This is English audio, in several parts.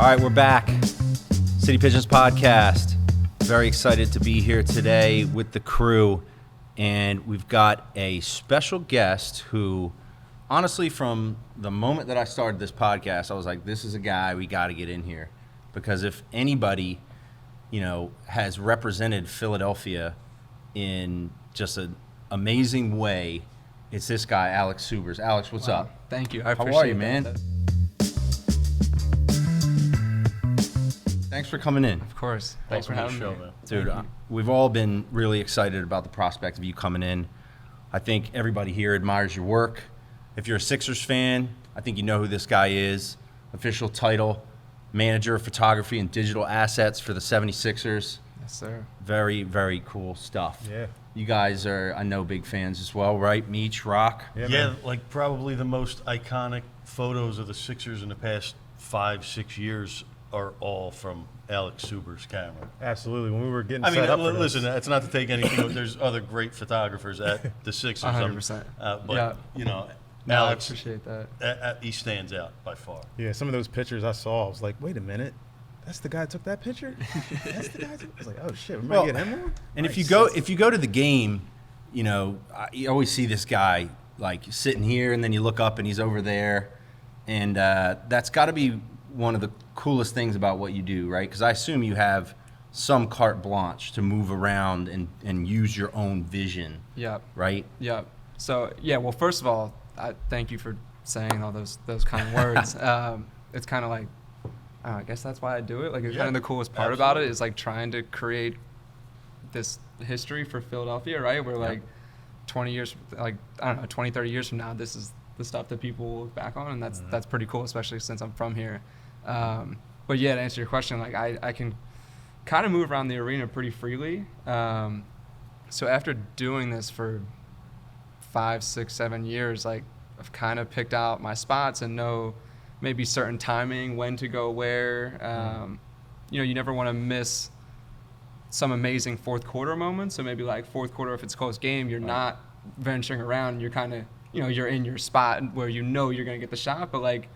right, we're back. City Pigeons Podcast. Very excited to be here today with the crew. And we've got a special guest who, honestly, from the moment that I started this podcast, I was like, this is a guy we got to get in here. Because if anybody, has represented Philadelphia in just an amazing way, it's this guy, Alex Subers. Alex, what's up? Thank you. I appreciate it. How are you, man? Thanks for coming in. Of course. Thanks for having me. Dude, we've all been really excited about the prospect of you coming in. I think everybody here admires your work. If you're a Sixers fan, I think you know who this guy is. Official title, manager of photography and digital assets for the 76ers. Yes, sir. Very, very cool stuff. Yeah. You guys are, I know, big fans as well, right? Meech, Rodg? Yeah, like probably the most iconic photos of the Sixers in the past 5-6 years are all from Alex Subers' camera. Absolutely. When we were getting set up for this. Listen, it's not to take anything. There's other great photographers at the Sixers. 100%. But, No, Alex, I appreciate that. He stands out by far. Yeah, some of those pictures I saw, I was like, wait a minute. That's the guy who took that picture? That's the guy who I was like, oh, shit. We might get him on? And nice. if you go to the game, you always see this guy, like, sitting here, and then you look up, and he's over there. And that's got to be one of the coolest things about what you do, right? Because I assume you have some carte blanche to move around and use your own vision. Yep. Right? Yep. So, well, first of all, I thank you for saying all those kind words. It's kind of like, I guess that's why I do it. Like, it's kind of the coolest part about it is, like, trying to create this history for Philadelphia, right? Where, like, 20 years, like, I don't know, 20, 30 years from now, this is the stuff that people will look back on, and that's pretty cool, especially since I'm from here. But yeah, to answer your question, like I can kind of move around the arena pretty freely. So after doing this for 5, 6, 7 years, like I've kind of picked out my spots and know maybe certain timing, when to go where. You never want to miss some amazing fourth quarter moments. So maybe like fourth quarter, if it's a close game, you're not venturing around. You're kind of, you're in your spot where you're going to get the shot, but like,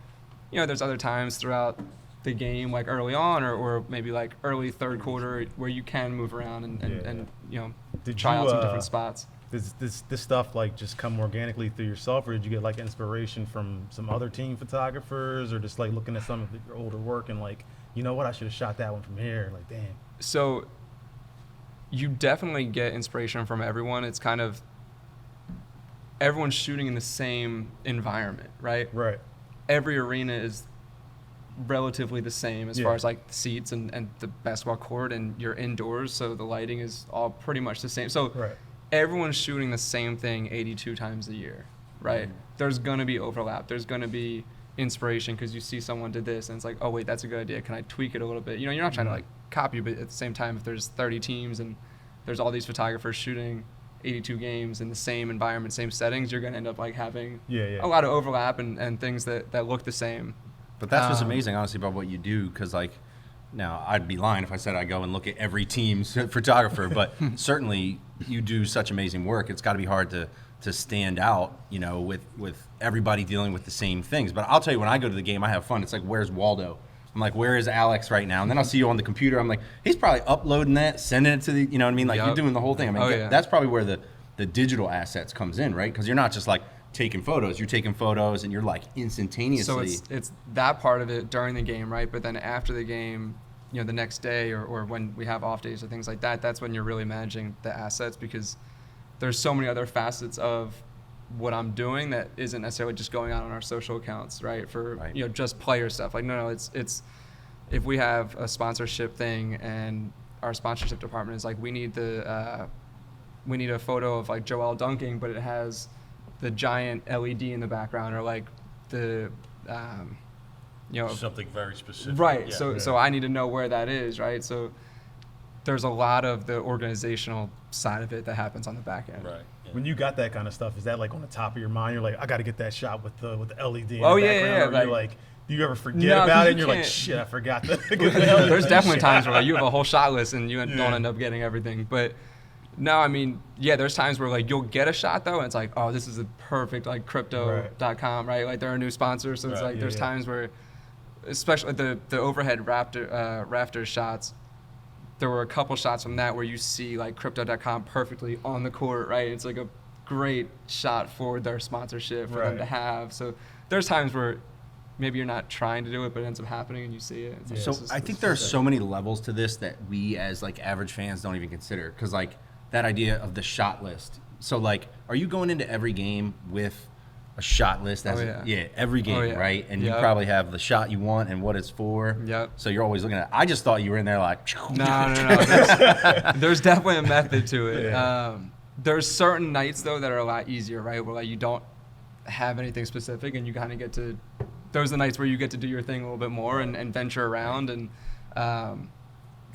there's other times throughout the game, like early on or maybe like early third quarter where you can move around and try out some different spots. Does this stuff like just come organically through yourself, or did you get like inspiration from some other team photographers, or just like looking at some of your older work and like, you know what, I should have shot that one from here, like damn. So you definitely get inspiration from everyone. It's kind of everyone's shooting in the same environment, right? Right. Every arena is relatively the same as far as like the seats and the basketball court, and you're indoors, so the lighting is all pretty much the same. So everyone's shooting the same thing 82 times a year, right? There's going to be overlap. There's going to be inspiration because you see someone did this and it's like, oh wait, that's a good idea. Can I tweak it a little bit? You're not trying to like copy, but at the same time, if there's 30 teams and there's all these photographers shooting 82 games in the same environment, same settings, you're going to end up like having a lot of overlap and things that look the same. But that's what's amazing, honestly, about what you do, because like, now I'd be lying if I said I go and look at every team's photographer, but certainly you do such amazing work. It's got to be hard to stand out, with everybody dealing with the same things. But I'll tell you, when I go to the game, I have fun. It's like, where's Waldo? I'm like, where is Alex right now? And then I'll see you on the computer. I'm like, he's probably uploading that, sending it to the, you know what I mean? Like, you're doing the whole thing. I mean, that's probably where the digital assets comes in, right? Because you're not just like taking photos. You're taking photos and you're like instantaneously. So it's that part of it during the game, right? But then after the game, the next day or when we have off days or things like that, that's when you're really managing the assets, because there's so many other facets of what I'm doing that isn't necessarily just going out on our social accounts, right? For just player stuff. Like no, it's if we have a sponsorship thing and our sponsorship department is like, we need a photo of like Joel dunking, but it has the giant LED in the background, or like the something very specific. Right. So I need to know where that is, right? So there's a lot of the organizational side of it that happens on the back end. Right. Yeah. When you got that kind of stuff, is that like on the top of your mind? You're like, I got to get that shot with the LED in the background. Yeah. Or you're like, do you ever forget about it? And you're like, shit, I forgot that. There's definitely times where like, you have a whole shot list and you don't end up getting everything. But no, I mean, there's times where like you'll get a shot though, and it's like, oh, this is a perfect like crypto.com, right? Like they're a new sponsor, so it's like there's times where especially the overhead Rafter shots. There were a couple shots from that where you see like Crypto.com perfectly on the court, right? It's like a great shot for their sponsorship for them to have. So there's times where maybe you're not trying to do it, but it ends up happening and you see it. It's like, So I think there are so many levels to this that we as like average fans don't even consider. Because like that idea of the shot list. So like, are you going into every game with a shot list? Every game, right? And you probably have the shot you want and what it's for. Yep. So you're always looking at it. I just thought you were in there like. No. There's definitely a method to it. Yeah. There's certain nights though that are a lot easier, right? Where like you don't have anything specific and you kind of get to. Those are the nights where you get to do your thing a little bit more and venture around and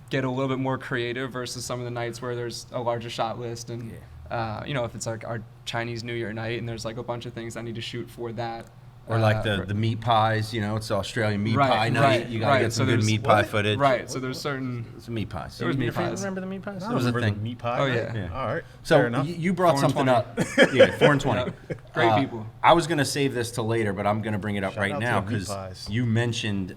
get a little bit more creative versus some of the nights where there's a larger shot list and. If it's like our Chinese New Year night and there's like a bunch of things I need to shoot for that. Or like the meat pies, it's Australian meat pie night. You gotta get some good meat pie footage. Right, so there's certain. It's meat pies. There was meat pies. Remember the meat pies? I That was a remember thing. the meat pie. Oh, right? yeah. All right. So Fair enough. you brought 4 and something 20. up. 4 and 20. Great people. I was going to save this till later, but I'm going to bring it up Shout right out now to the meat because pies. you mentioned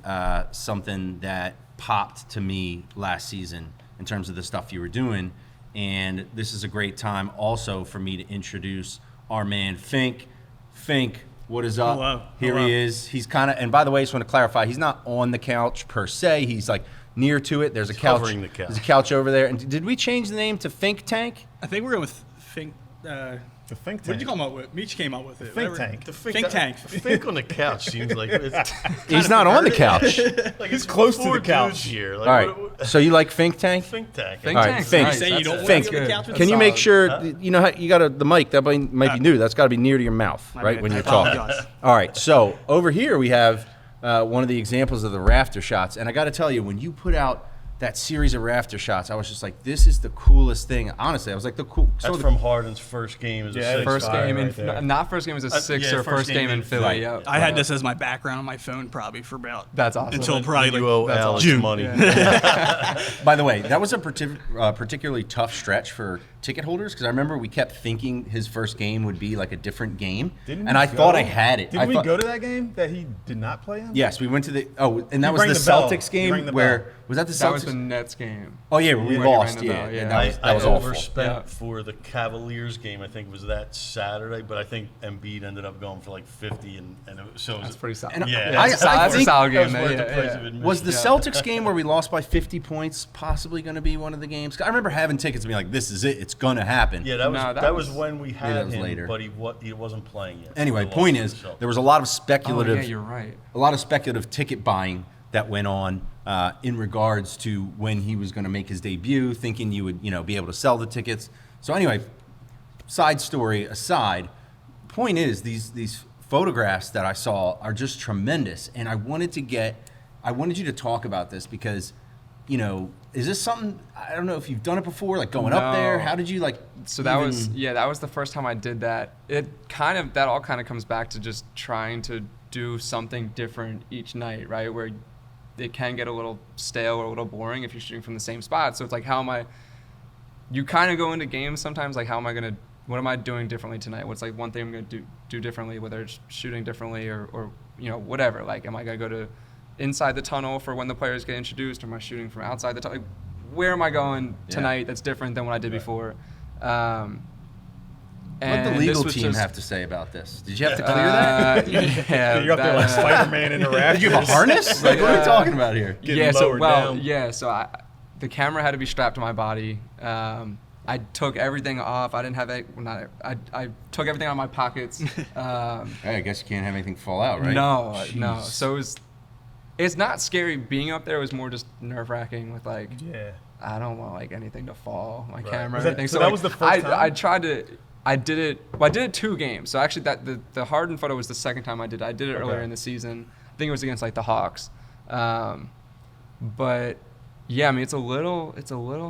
something that popped to me last season in terms of the stuff you were doing. And this is a great time also for me to introduce our man, Fink. Fink, what is up? Hello. Here Hello. he is. He's kind of, and by the way, I just want to clarify, he's not on the couch per se. He's like near to it. There's a couch. hovering the couch. There's a couch over there. And did we change the name to Fink Tank? I think we're going with Fink. The Fink tank. What did you come up with? Meech came up with it. Fink Whatever. tank. The Fink tank. Fink on the couch seems like it's He's not on the couch. like He's close to the 4 couch. dudes here. All Like, right. So you like Fink Tank? Fink tank. Fink All right, tank's Fink. nice. Saying you don't That's want Fink. to be on the couch with Can you us? make sure Huh? you know how you got the mic? That might be new. That's got to be near to your mouth, My right, bad. when I you're talking. apologize. All right. So over here we have one of the examples of the Rafter shots, and I got to tell you, when you put out that series of Rafter shots, I was just like, this is the coolest thing. Honestly, I was like, That's from Harden's first game as a Yeah, six. First Fire game right there. not first game as a six yeah, or first game in Philly. Right. Yep. I had this as my background on my phone probably for about That's awesome. until probably You owe like Alex June. money. By the way, that was a particularly tough stretch for ticket holders because I remember we kept thinking his first game would be like a different game, Didn't and we I thought go- I had it. Didn't we go to that game that he did not play in? Yes, we went to the and that You was rang the the bell. Celtics You game rang the where bell. was that the That was Celtics? the Nets game. Oh yeah, we When he lost. rang the bell, Yeah, yeah. that was awful. overspent Yeah. for the Cavaliers game. I think was that Saturday, but I think Embiid ended up going for like 50, and so it was That's pretty solid. And Yeah, that's a think solid that was game. worth Yeah, the price yeah. of admission. Was the Yeah. Celtics game where we lost by 50 points possibly going to be one of the games? 'Cause I remember having tickets and being like, "This is it. It's going to happen." Yeah, that was No, that was when we that had was him, later. but he wasn't playing yet. Anyway, They point lost is, to the there was a lot of Oh, speculative, yeah, you're right. ticket buying that went on in regards to when he was going to make his debut, thinking you would, be able to sell the tickets. So anyway, side story aside, point is these photographs that I saw are just tremendous, and I wanted you to talk about this because, is this something, I don't know if you've done it before, like going up there? No. How did you So that was the first time I did that. That all kind of comes back to just trying to do something different each night, right? Where it can get a little stale or a little boring if you're shooting from the same spot. So it's like, you kind of go into games sometimes like, what am I doing differently tonight? What's like one thing I'm going to do differently, whether it's shooting differently or whatever. Like, am I going to go to inside the tunnel for when the players get introduced, or am I shooting from outside the tunnel? Like, where am I going tonight that's different than what I did before? What And did the legal this was team just, have to say about this? Did you have to clear that? Yeah, You're up there like Spider-Man in the rafters. Did you have a harness? Like, what are we talking about here? Getting lowered down. So the camera had to be strapped to my body. I took everything off. I didn't have it. I took everything out of my pockets. Hey, I guess you can't have anything fall out, right? No. Jeez. So it's not scary being up there. It was more just nerve-wracking with like, Yeah. I don't want like anything to fall, my Right. camera, Was that- everything. so that like, was the first I time? tried to. I did it 2 games. So actually, the Harden photo was the second time I did it. I did it earlier in the season. I think it was against like the Hawks, but Yeah, I mean it's a little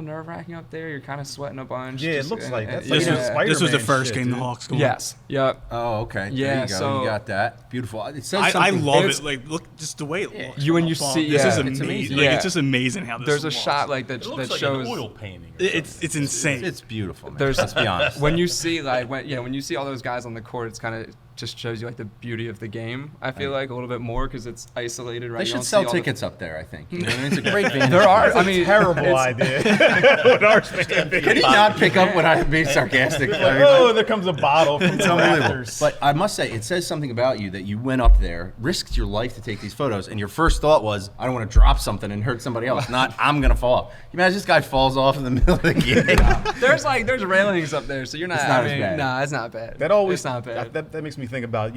nerve wracking up there. You're kind of sweating a bunch. Yeah, it looks like that's This like was- Spider-Man this was the first shit, game the dude. Hawks scored. Yes. Yep. Oh, okay. Yeah, There you go. so- You got that. Beautiful. It says I something. love It's- it. Like, look, just the way it looks. You- when from you afar. see- this yeah, is it's amazing. amazing. Like, Yeah. it's just amazing how this. There's a looks. shot like that It looks that like shows. an oil painting. Or It's insane. It's beautiful, man. There's- Let's be honest. When you see like when you see all those guys on the court, it's kind of just shows you like the beauty of the game. I feel like a little bit more because it's isolated. Right. They You should don't sell see all the- tickets up there, I think. You know what I mean? It's a great vantage There are. point. I mean, Terrible it's- idea. What ours fan Can you not pick up when I'm being sarcastic? I mean, Oh, there comes a bottle from It's the unbelievable. rafters. But I must say, it says something about you that you went up there, risked your life to take these photos, and your first thought was, I don't want to drop something and hurt somebody else. Not, I'm going to fall off. You imagine this guy falls off in the middle of the game. there's railings up there, so you're not. It's not I as mean, bad. nah, it's not bad. That always It's not bad. That makes me think about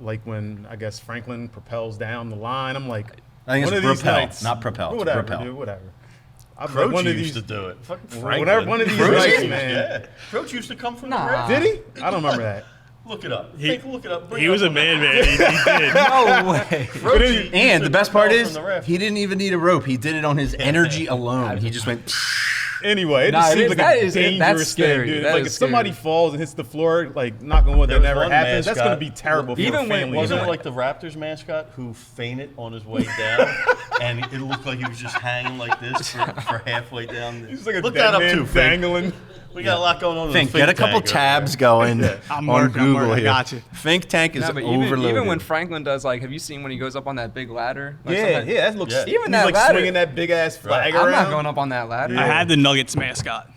like when I guess Franklin propels down the line. I'm like, I think one it's of these propel, nights, not propel. It's Whatever, propel. dude, whatever. I'm like, Croach one of used these. to do it. Fucking Whatever, Franklin. one of these Croach nights, used- man. Yeah. Croach used to come from Nah. the raft. Did he? I don't remember that. Look it up. He- Look it up. Bring He it was up a on man. He did. No way. But he- And the best part is, From the raft. he didn't even need a rope. He did it on his energy alone. He just went. Anyway, it Nah, just it seems is- like that a is- that's dangerous scary. thing, dude. That Like is if somebody scary. falls and hits the floor, like knock on wood, There that was never one happens. That's mascot- gonna be terrible for Even a when- family. Wasn't it unit. like the Raptors mascot who fainted on his way down, and it looked like he was just hanging like this for halfway down? He's like a Look dead that up man too, Fink. dangling. We got a lot going on. in the Fink, get a couple tank over tabs there. going I'm on working, I'm Google working, I here. got you. Fink tank is No, but overloaded. even when Franklin does, like, have you seen when he goes up on that big ladder? Like, Yeah, sometimes- yeah, that looks. Yeah. Even he's that like ladder- swinging that big ass flag I'm around. not going up on that ladder. I had the Nuggets mascot.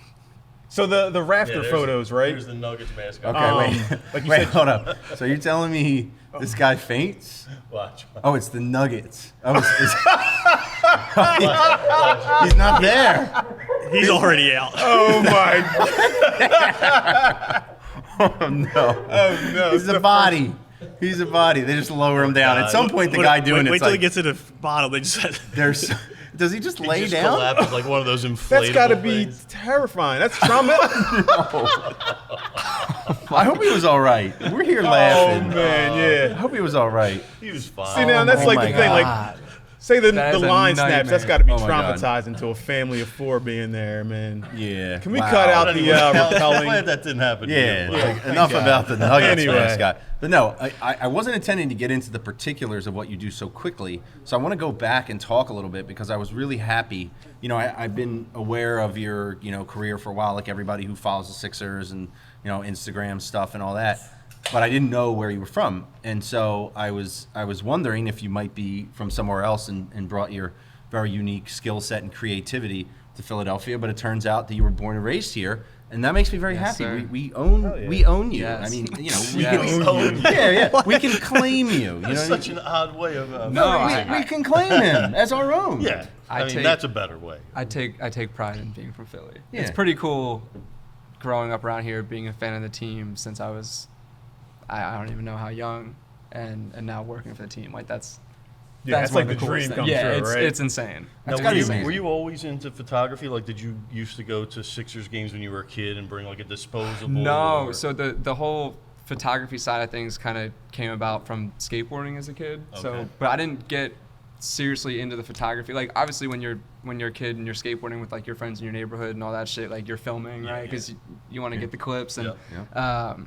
So the Yeah, rafter there's- photos, right? There's the Nuggets mascot. Okay, wait. like you Wait, said- hold up. So you're telling me this guy faints? Watch. Oh, it's the Nuggets. Oh, he's not there. He's already out. Oh my! Oh, no. Oh no! He's a body. He's a body. They just lower him down. At some point, the guy doing wait it's till he like, gets to the bottom. They just said, there's. Does he just He lay just down? collapses like one of those inflatable That's got to be things. terrifying. That's trauma. I hope he was all right. We're here Oh laughing. man, I yeah. hope he was all right. He was fine. See now, that's Oh like my the thing. Like, God. say the That is a line snaps. nightmare. That's got to be Oh my God. traumatizing to a family of 4 being there, man. Yeah. Can we Wow. cut out Anyway, the I'm repelling? glad that didn't happen. to Yeah, you. like, thank enough God. about the Nuggets Anyway. mascot. But no, I wasn't intending to get into the particulars of what you do so quickly. So I want to go back and talk a little bit because I was really happy. You know, I've been aware of your, career for a while, like everybody who follows the Sixers and, Instagram stuff and all that. But I didn't know where you were from. And so I was wondering if you might be from somewhere else and brought your very unique skill set and creativity to Philadelphia. But it turns out that you were born and raised here. And that makes me very Yes, happy. sir. We own Hell yeah. we own you. Yes. I mean, we Yes. can Own you. yeah. We can claim you. You know That's what I such mean? an odd way of. No, we can claim him as our own. Yeah. I mean, take- that's a better way. I take pride in being from Philly. Yeah. It's pretty cool growing up around here, being a fan of the team since I was, I don't even know how young, and now working for the team. Like that's Yeah, that's one like of the coolest dream things. come Yeah, true, right? it's insane. That's Now, gotta were, be you, amazing. were you always into photography? Like, did you used to go to Sixers games when you were a kid and bring like a disposable? No, or- so the whole photography side of things kind of came about from skateboarding as a kid. So, Okay. but I didn't get seriously into the photography. Like obviously when you're a kid and you're skateboarding with like your friends in your neighborhood and all that shit, like you're filming, Yeah, right? yeah. Because you want to get the clips and. Yeah.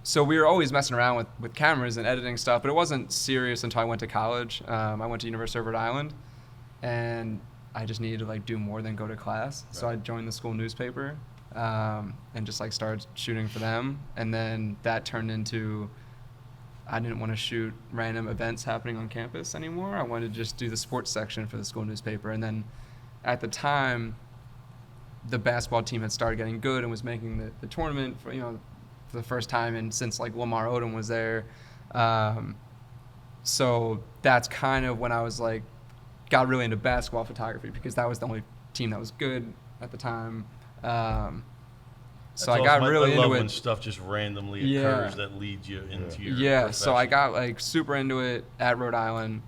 So we were always messing around with cameras and editing stuff, but it wasn't serious until I went to college. I went to University of Rhode Island, and I just needed to like do more than go to class. So I joined the school newspaper and just like started shooting for them. And then that turned into I didn't want to shoot random events happening on campus anymore. I wanted to just do the sports section for the school newspaper. And then at the time, the basketball team had started getting good and was making the tournament for the first time and since like Lamar Odom was there. So that's kind of when I was like got really into basketball photography because that was the only team that was good at the time. So I got really I love into when it. stuff just randomly Yeah. occurs that leads you into your Yeah, so I profession. got like super into it at Rhode Island.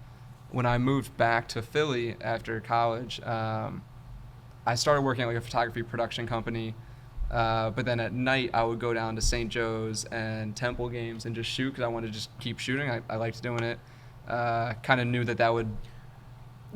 When I moved back to Philly after college, I started working at like a photography production company. But then at night, I would go down to St. Joe's and Temple games and just shoot because I wanted to just keep shooting. I liked doing it. Kind of knew that would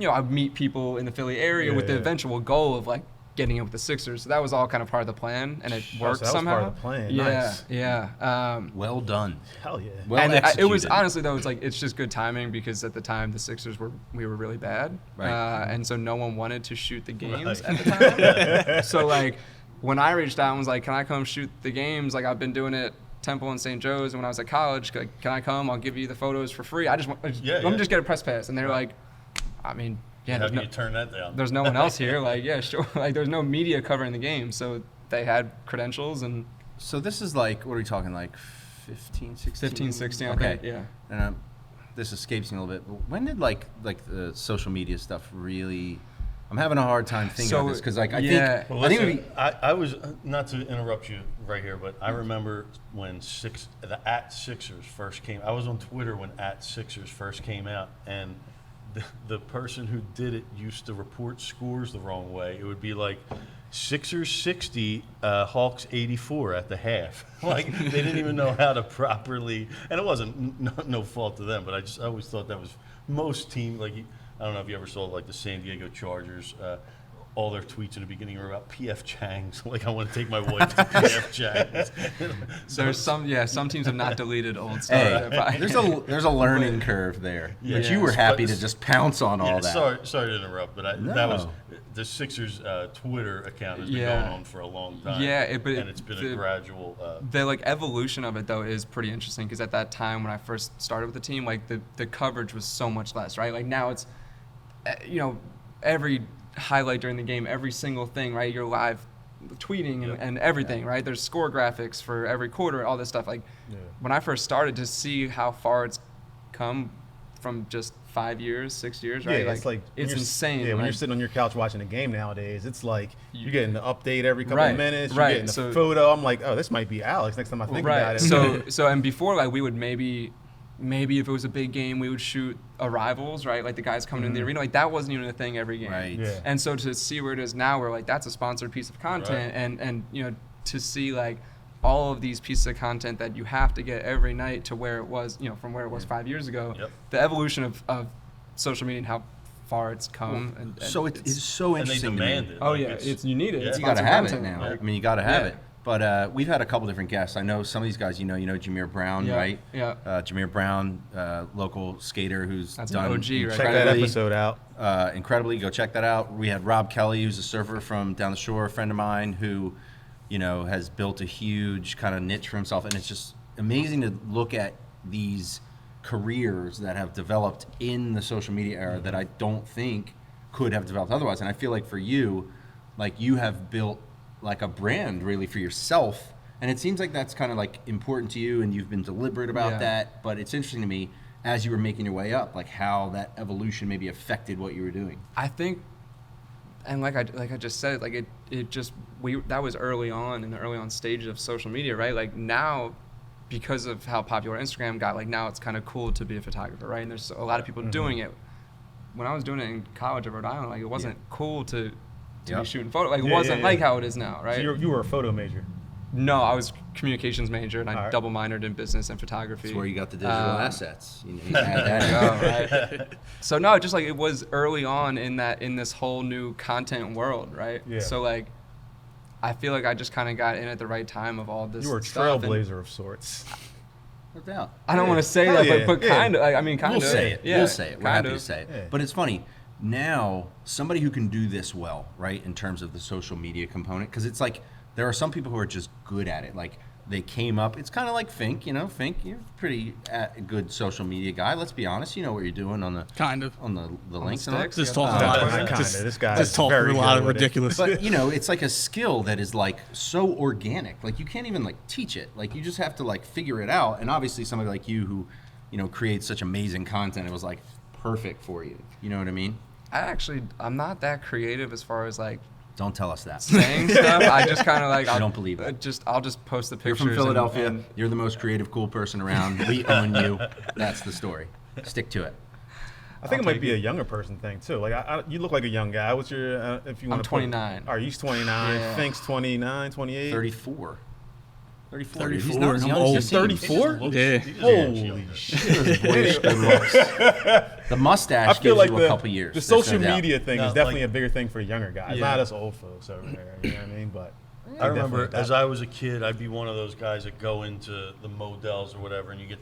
I'd meet people in the Philly area with the eventual goal of like getting in with the Sixers. So that was all kind of part of the plan, and it worked so that somehow. was part of the plan. Yeah, Nice. yeah. Well done. Hell yeah. Well And it was executed. honestly though, it's just good timing because at the time the Sixers were really bad, Right. and so no one wanted to shoot the games Right. at the time. So like when I reached out and was like, "Can I come shoot the games?" Like I've been doing it Temple and St. Joe's, and when I was at college, like, "Can I come? I'll give you the photos for free. Let me just get a press pass." And they were like, "I mean, yeah, How there's can you turn that down? there's no one else here." Like, yeah, sure. Like there's no media covering the game, so they had credentials and So this is like, what are we talking, like 15, 16? 15, 16, I Okay. think, yeah. And this escapes me a little bit, but when did like the social media stuff really? I'm having a hard time thinking of this because like I yeah. think Well, I think listen, we, I was, not to interrupt you right here, but I remember when the @Sixers first came. I was on Twitter when @Sixers first came out, and the person who did it used to report scores the wrong way. It would be like Sixers 60, Hawks 84 at the half. Like they didn't even know how to properly, and it wasn't no fault to them, but I always thought that was most teams like. I don't know if you ever saw like the San Diego Chargers. All their tweets in the beginning were about P.F. Chang's. Like, I want to take my wife to P.F. Chang's. There's some teams have not deleted old stuff. hey, there's a learning curve there, Yeah. but you were Yes, happy but- to just pounce on all Yeah, that. sorry to interrupt, but No. that was the Sixers' Twitter account has been Yeah. going on for a long time. Yeah, and it's been a gradual. The like evolution of it though is pretty interesting because at that time when I first started with the team, like the coverage was so much less, right? Like now it's, every highlight during the game, every single thing, right? You're live tweeting and everything, right? There's score graphics for every quarter, all this stuff. Like when I first started to see how far it's come from just 5 years, 6 years, right? Yeah, it's like when it's you're insane. Yeah, when like, you're sitting on your couch watching a game nowadays, it's like you're getting the update every couple Right, of minutes. right, You're getting the so- photo. I'm like, oh, this might be Alex. Next time I think about it. So and before, like, we would maybe if it was a big game, we would shoot arrivals, right? Like the guys coming in the arena, like that wasn't even a thing every game. Right. Yeah. And so to see where it is now, where like that's a sponsored piece of content, and to see like all of these pieces of content that you have to get every night to where it was, from where it was 5 years ago. Yep. The evolution of social media and how far it's come. And So it's so and they interesting. to me. demand it. Oh like yeah, you need it. Yeah. It's You got to sponsored have it content. now. Like, I mean, you got to have Yeah. it. But we've had a couple different guests. I know some of these guys. You know Jameer Brown, Yeah, right? yeah. Jameer Brown, local skater who's That's an done OG right Check that incredibly. episode out. Incredibly, go check that out. We had Rob Kelly, who's a surfer from down the shore, a friend of mine, who, has built a huge kind of niche for himself, and it's just amazing to look at these careers that have developed in the social media era that I don't think could have developed otherwise. And I feel like for you, like you have built like a brand really for yourself, and it seems like that's kind of like important to you, and you've been deliberate about Yeah. that. But it's interesting to me as you were making your way up, like how that evolution maybe affected what you were doing. I think, and like I just said, like that was early on in the early on stages of social media, right? Like now, because of how popular Instagram got, like now it's kind of cool to be a photographer, right? And there's a lot of people doing it. When I was doing it in college at Rhode Island, like it wasn't cool to be Yep. shooting photo. Like it Yeah, wasn't yeah, like yeah. how it is now, right? So you were a photo major. No, I was communications major and I All right. double minored in business and photography. That's where you got the digital assets. You add There that you in. go, right? So no, just like it was early on in this whole new content world, right? Yeah. So like, I feel like I just kind of got in at the right time of all this. You were a stuff, and trailblazer of sorts. No doubt. I don't want to say Hell that, yeah, but yeah. kind of. Like, I mean, kind We'll of. say it. Yeah, We'll say it. We're kind happy of. to say it. Yeah. But it's funny. Now, somebody who can do this well, right, in terms of the social media component, because it's like there are some people who are just good at it. Like they came up. It's kind of like Fink. Fink, you're a pretty good social media guy. Let's be honest. You know what you're doing on the Kind of. on the links and all. sticks. Just Yeah. talking about Not kinda. just, This guy just is talking very a lot good of with it. ridiculous. But it's like a skill that is like so organic. Like you can't even like teach it. Like you just have to like figure it out. And obviously somebody like you who, creates such amazing content, it was like perfect for you. You know what I mean? I'm not that creative as far as like Don't tell us that. saying stuff. I just kind of like I don't believe it. I'll just post the You're pictures. from Philadelphia. and You're the most creative, cool person around. We own you. That's the story. Stick to it. I think I'll it might take be it. a younger person thing too. Like you look like a young guy. What's your if you I'm want to? 29. Are you 29? Yeah. Fink's 29, 28. 34. 34. 34, He's not as and young I'm as old. he seems. 34? Yeah. Holy shit. The mustache I feel gives like you a couple years. the There's no social doubt. media thing No, is definitely like- a bigger thing for younger guys, Yeah. not us old folks over there. You know what I mean? But I remember definitely as I was a kid, I'd be one of those guys that go into the models or whatever, and you get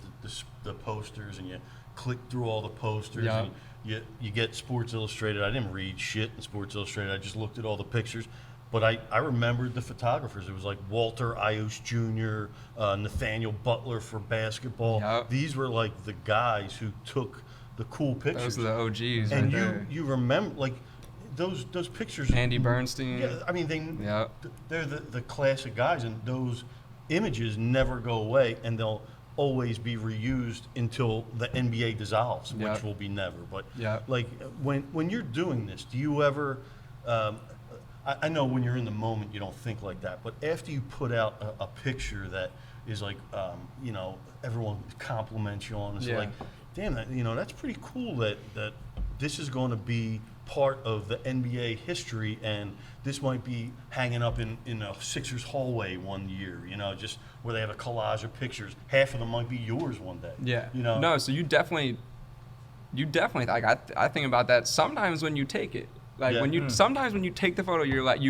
the posters, and you click through all the posters, Yeah. and you get Sports Illustrated. I didn't read shit in Sports Illustrated. I just looked at all the pictures. But I remembered the photographers. It was like Walter Iose Jr., Nathaniel Butler for basketball. Yep. These were like the guys who took the cool pictures. Those are the OGs and right there. you remember like those pictures. Andy Bernstein. Yeah, I mean Yep. they're the classic guys, and those images never go away, and they'll always be reused until the NBA dissolves, which Yep. will be never. But Yep. like when you're doing this, do you ever? I know when you're in the moment, you don't think like that, but after you put out a picture that is like, everyone compliments you on, it's Yeah. like, damn, that's pretty cool that this is going to be part of the NBA history, and this might be hanging up in a Sixers hallway one year, just where they have a collage of pictures. Half of them might be yours one day. Yeah. You know? No, so you definitely like I think about that sometimes when you take it. Like Yeah. sometimes when you take the photo, you're like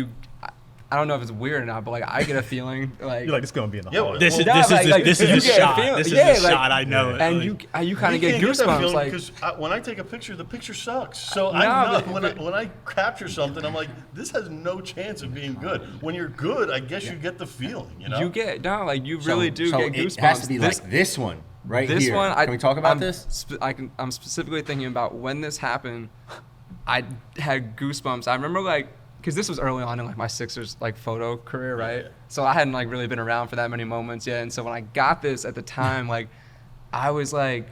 I don't know if it's weird or not, but like I get a feeling like you're like, this is going to be in the Yeah, hallway. This is Yeah, this is like- the, like, this you is the get a shot. feeling- This is yeah, the like- shot. I know it. and Like, you kind of get goosebumps like because when I take a picture, the picture sucks. So No, I know but- when I capture something, I'm like, this has no chance of being good. When you're good, I guess you get the feeling. you get like you So- really do so get goosebumps. It has to be like this one right This here. one, Can we talk about this? I'm specifically thinking about when this happened. I had goosebumps. I remember because this was early on in like my Sixers like photo career, right? Yeah. So I hadn't like really been around for that many moments yet, and so when I got this at the time, like I was like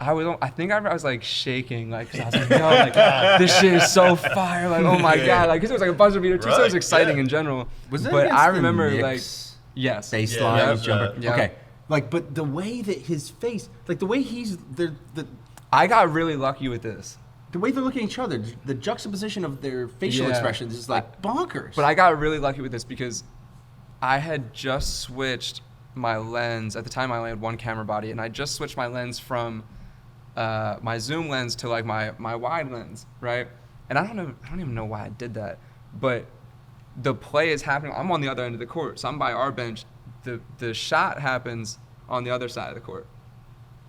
I think I was like shaking, like 'cause I was like, yo, like this shit is so fire, like oh my god, like 'cause it was like a buzzer beater too, so it was Right, exciting yeah. in general. Was it but against I the remember Knicks? yes, Baseline Yeah, that jumper. was, yeah. Okay. Like, but the way that his face, like the way I got really lucky with this. the way they're looking at each other, the juxtaposition of their facial Yeah. expressions is like bonkers. But I got really lucky with this because I had just switched my lens. At the time, I only had one camera body, and I just switched my lens from my zoom lens to like my wide lens, right? And I don't even know why I did that, but the play is happening. I'm on the other end of the court, so I'm by our bench. The shot happens on the other side of the court,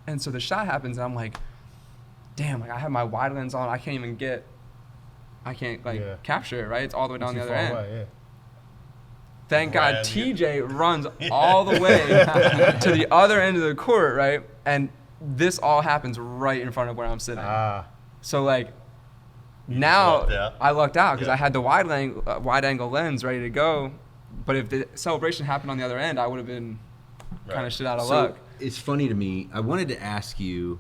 and so the shot happens, and I'm like, damn, like I have my wide lens on, I can't Yeah. capture it, right? It's all the way down Too the other far end. away, yeah. Thank God Ran you. TJ runs all the way to the other end of the court, right? And this all happens right in front of where I'm sitting. So like now lucked out. I lucked out because Yeah. I had the wide angle lens ready to go. But if the celebration happened on the other end, I would have been kind Right. of shit out of so luck. it's funny to me. I wanted to ask you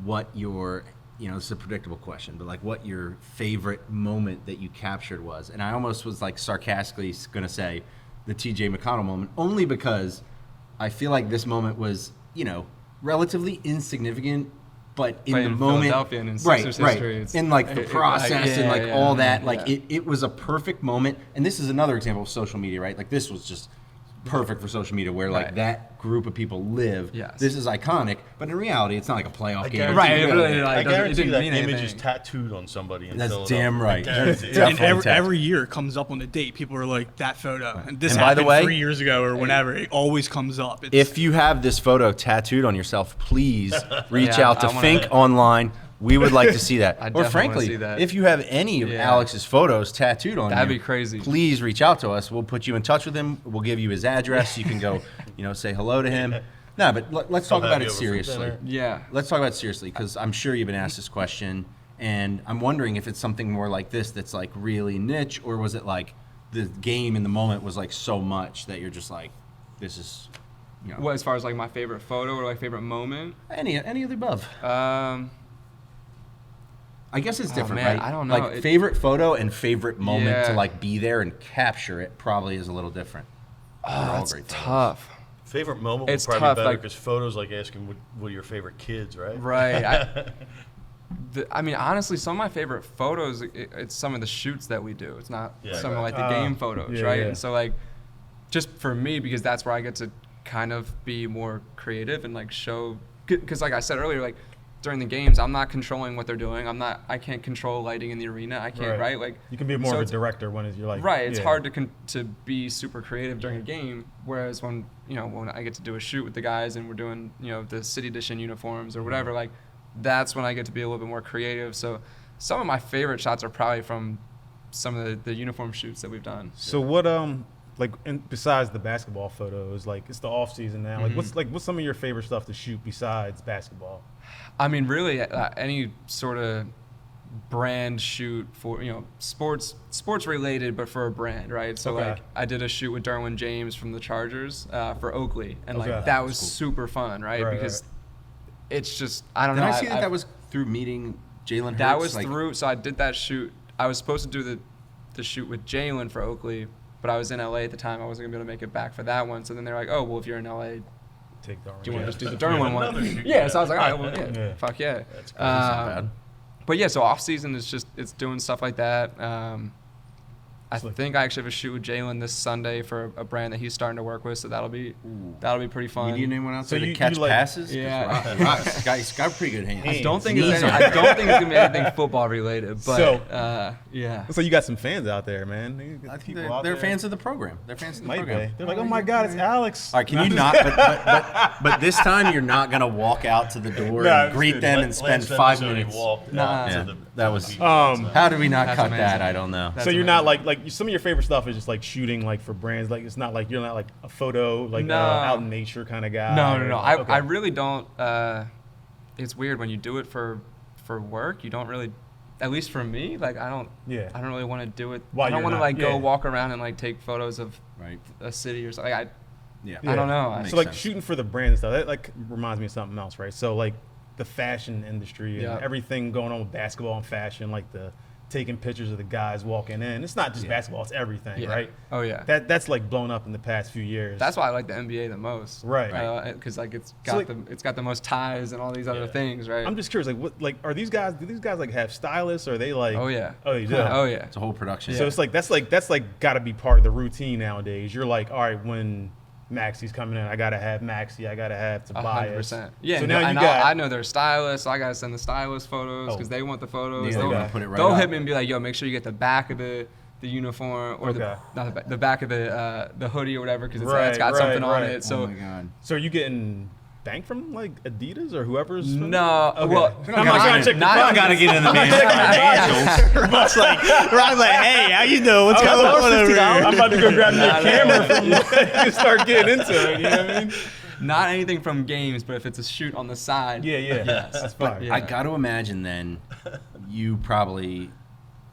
what your, this is a predictable question, but like what your favorite moment that you captured was. And I almost was like sarcastically going to say the TJ McConnell moment, only because I feel like this moment was, relatively insignificant, but in But the in moment, Philadelphia and in right, Sixers right, history, it's- in like the it- process like, and like yeah, all yeah, that, like yeah. it was a perfect moment. And this is another example of social media, right? Like this was just perfect for social media, where like Right. that group of people live. Yes. This is iconic, but in reality, it's not like a playoff game. guarantee Right, You it gotta- really, like, I it guarantee didn't that mean image anything. is tattooed on somebody in That's Philadelphia. damn right. I guarantee it. Definitely and tattooed. every year it comes up on the date. People are like, that photo. And this And by the happened way, 3 years ago or whenever. It always comes up. It's, If you have this photo tattooed on yourself, please reach Yeah, out to I wanna- Fink online. We would like to see that. I Or definitely wanna frankly, see that. if you have any of Yeah. Alex's photos tattooed on That'd you, be crazy. please reach out to us. We'll put you in touch with him. We'll give you his address. You can go, say hello to him. No, but let's talk I'll about have it you over for seriously. dinner. Yeah. Let's talk about it seriously, because I'm sure you've been asked this question, and I'm wondering if it's something more like this that's like really niche, or was it like the game in the moment was like so much that you're just like, this is, Well, as far as like my favorite photo or like favorite moment, any of the above. I guess it's Oh, different, man, right? I don't know. Like favorite photo and favorite moment to Yeah. like be there and capture it probably is a little different. They're all that's great photos. tough. Favorite moment It's would probably tough, be better like- because photos like asking what are your favorite kids, right? Right. I mean, honestly, some of my favorite photos, it's some of the shoots that we do. It's not Yeah. some of like the game photos, yeah, right? yeah. And so like, just for me, because that's where I get to kind of be more creative and like show, because like I said earlier, like during the games, I'm not controlling what they're doing. I can't control lighting in the arena. I can't, right? Like you can be more of a director when you're like, right. It's hard to be super creative during a game. Whereas when I get to do a shoot with the guys and we're doing, the City Edition uniforms or whatever, like that's when I get to be a little bit more creative. So some of my favorite shots are probably from some of the uniform shoots that we've done. So what, besides the basketball photos, like it's the off season now. Like what's some of your favorite stuff to shoot besides basketball? I mean, really, any sort of brand shoot for sports related, but for a brand, right? So like I did a shoot with Derwin James from the Chargers for Oakley, and like that was super fun, right? Because it's just I don't know. Did I see that was through meeting Jalen Hurts? That was through. So I did that shoot. I was supposed to do the shoot with Jalen for Oakley, but I was in LA at the time. I wasn't gonna be able to make it back for that one. So then they're like, oh well, if you're in LA. Take Darwin. Do you want to just do the Derwin one? Yeah, so I was like, all right, well, yeah. Fuck yeah. That's crazy. Not bad. But yeah, so off season is it's doing stuff like that. I think I actually have a shoot with Jalen this Sunday for a brand that he's starting to work with, so that'll be pretty fun. You need anyone out there to catch passes? Yeah, He's got pretty good hands. I don't think it's gonna be anything football related, but yeah. So you got some fans out there, man. I think they're fans of the program. They're fans of the program. They're like, oh my God, it's Alex. All right, can you not? But this time you're not gonna walk out to the door and greet them and spend 5 minutes. That was. How did we not cut amazing. that? I don't know. So you're not like some of your favorite stuff is just like shooting like for brands. Like it's not like you're not like a photo like out in nature kind of guy. No. I really don't. It's weird when you do it for work. You don't really. At least for me, like I don't really want to do it. I don't want to like go walk around and like take photos of a city or something. I don't know. So like shooting for the brand and stuff, that like reminds me of something else, right? So like the fashion industry and everything going on with basketball and fashion, like the taking pictures of the guys walking in. It's not just basketball; it's everything, right? Oh yeah. That's like blown up in the past few years. That's why I like the NBA the most, right? Because like it's got the most ties and all these other things, right? I'm just curious, like what are these guys? Do these guys like have stylists? Or are they like? Oh yeah. Oh, you do. Oh yeah. It's a whole production. So it's like that's got to be part of the routine nowadays. You're like, all right, when Maxi's coming in, I gotta have Maxi, I gotta have Tobias. 100%. Yeah, so now I know they're stylists, so I gotta send the stylist photos because they want the photos. They'll hit me and be like, yo, make sure you get the back of the uniform or the back of the hoodie or whatever because it's got something on it. So, oh my God. So are you getting bank from like Adidas or whoever's? No, well, I'm not trying to check the box. Gotta get in the man's Rob's like, hey, how you doing? What's going on over here? I'm about to go grab your camera and start getting into it. You know what I mean? Not anything from games, but if it's a shoot on the side. Yeah. That's fine. I got to imagine then you probably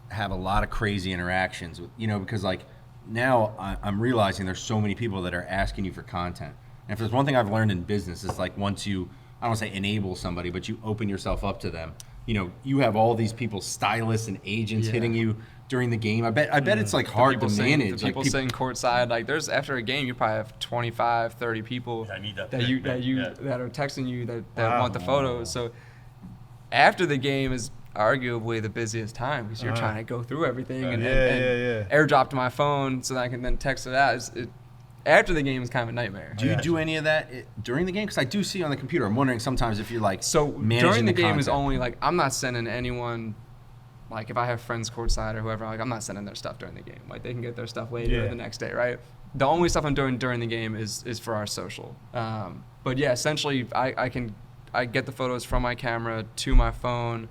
have a lot of crazy interactions with, because like now I'm realizing there's so many people that are asking you for content. And if there's one thing I've learned in business, it's like once you, I don't want to say enable somebody, but you open yourself up to them. You have all these people, stylists and agents hitting you during the game. I bet it's like hard to manage. People sitting courtside, like there's after a game, you probably have 25, 30 people that are texting you that want the photos. So after the game is arguably the busiest time because you're trying to go through everything and airdrop to my phone so that I can then text it out. After the game is kind of a nightmare. Do you do any of that during the game? Because I do see on the computer. I'm wondering sometimes if you're like managing during the game content. is only like I'm not sending anyone. Like if I have friends courtside or whoever, like I'm not sending their stuff during the game. Like they can get their stuff later the next day, right? The only stuff I'm doing during the game is for our social. But yeah, essentially I get the photos from my camera to my phone,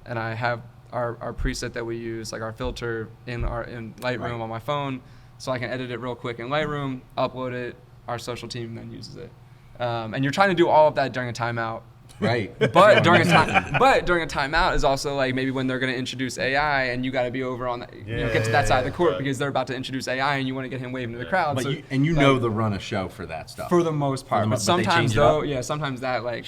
and I have our preset that we use, like our filter in Lightroom on my phone. So I can edit it real quick in Lightroom, upload it, our social team then uses it. And you're trying to do all of that during a timeout. Right. But during a timeout is also like maybe when they're going to introduce AI and you got to be over on that, get to that side of the court because they're about to introduce AI and you want to get him waving to the crowd. But you know the run of show for that stuff. For the most part. But sometimes sometimes that like...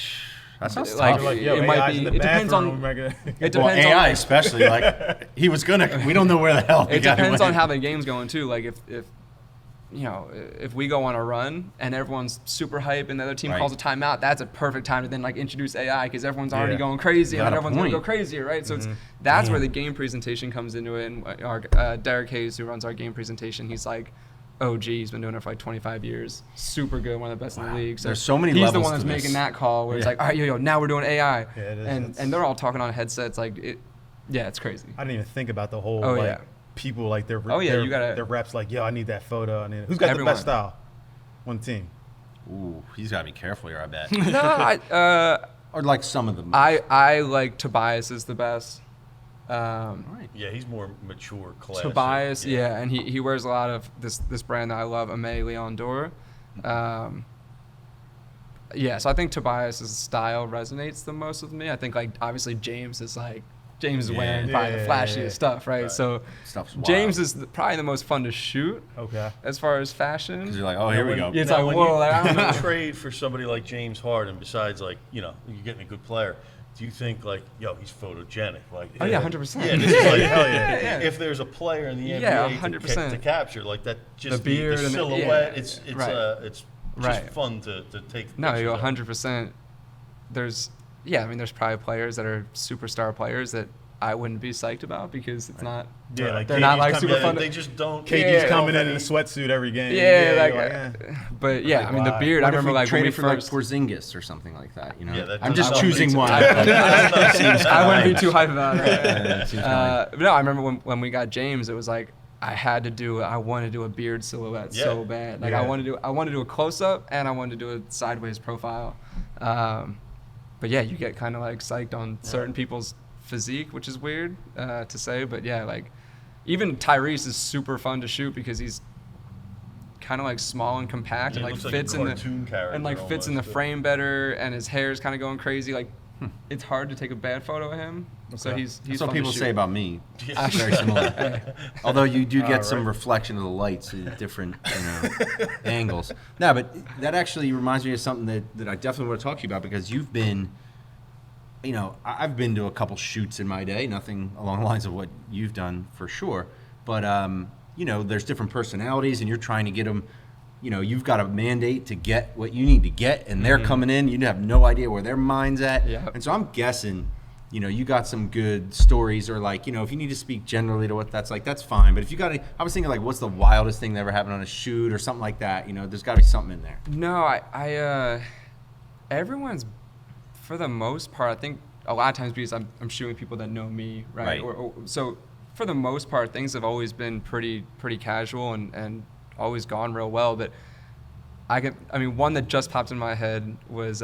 That sounds like, tough. it might be. It depends on. AI especially. Like he was gonna. We don't know where the hell. It depends on how the game's going too. Like if we go on a run and everyone's super hype and the other team calls a timeout, that's a perfect time to then like introduce AI because everyone's already going crazy and then everyone's gonna go crazier, right? So that's where the game presentation comes into it. And our Derek Hayes, who runs our game presentation, he's like, OG. He's been doing it for like 25 years. Super good, one of the best in the league. So there's so many he's levels the one that's to this. making that call where it's like, all right, yo, now we're doing AI. Yeah, it is. And they're all talking on headsets. Like, it's crazy. I didn't even think about the whole people like their you gotta, their reps like, yo, I need that photo. I need who's got the best style? One team. Ooh, he's got to be careful here, I bet. No, or like some of them. I like Tobias is the best. Right. Yeah, he's more mature, classic. Tobias, and he wears a lot of this brand that I love, Aimé Leon Dore. So I think Tobias's style resonates the most with me. I think like obviously James is wearing probably the flashiest stuff, right? So Stuff's wild. James is probably the most fun to shoot. Okay. As far as fashion. Because you're like, oh, here we go. It's now, like, when whoa, you, like, I don't when know. you trade for somebody like James Harden, besides like, you're getting a good player, do you think like, yo, he's photogenic? Like, Oh yeah, 100%. Yeah, this is like, hell yeah. if there's a player in the NBA 100%. to capture, like that, just The beard the and silhouette, it's right. it's Right. just fun to take. No, pictures you're of. 100%. There's probably players that are superstar players that I wouldn't be psyched about because it's not. Yeah, like they're not like KD's super fun. They just don't. KD's coming in a sweatsuit every game. But yeah, I mean the why? beard. What I if remember we like when we traded for like first. Porzingis or something like that, you know? Yeah, that I'm just doesn't choosing sound one. I wouldn't be too hyped about it. It seems kinda But no, I remember when we got James, it was like I wanted to do a beard silhouette so bad. Like Yeah. I wanted to do a close up and I wanted to do a sideways profile. But yeah, you get kind of like psyched on certain people's physique, which is weird to say, but yeah, like even Tyrese is super fun to shoot because he's kind of like small and compact Yeah, and it like looks fits like a in the cartoon character and like fits in the almost, frame better, and his hair is kind of going crazy. Like it's hard to take a bad photo of him. So Okay. he's That's what fun to people shoot. say about me. Yeah. Very similar. Although you do get some right. reflection of the lights at different angles. No, but that actually reminds me of something that I definitely want to talk to you about because you've been, I've been to a couple shoots in my day, nothing along the lines of what you've done for sure. But, there's different personalities and you're trying to get them, you've got a mandate to get what you need to get and they're coming in, you have no idea where their mind's at. Yeah. And so I'm guessing, you got some good stories or like, if you need to speak generally to what that's like, that's fine. But if you got I was thinking like, what's the wildest thing that ever happened on a shoot or something like that? There's got to be something in there. No, I everyone's, for the most part, I think a lot of times because I'm shooting people that know me, right? Right. So for the most part, things have always been pretty casual and always gone real well. But one that just popped in my head was,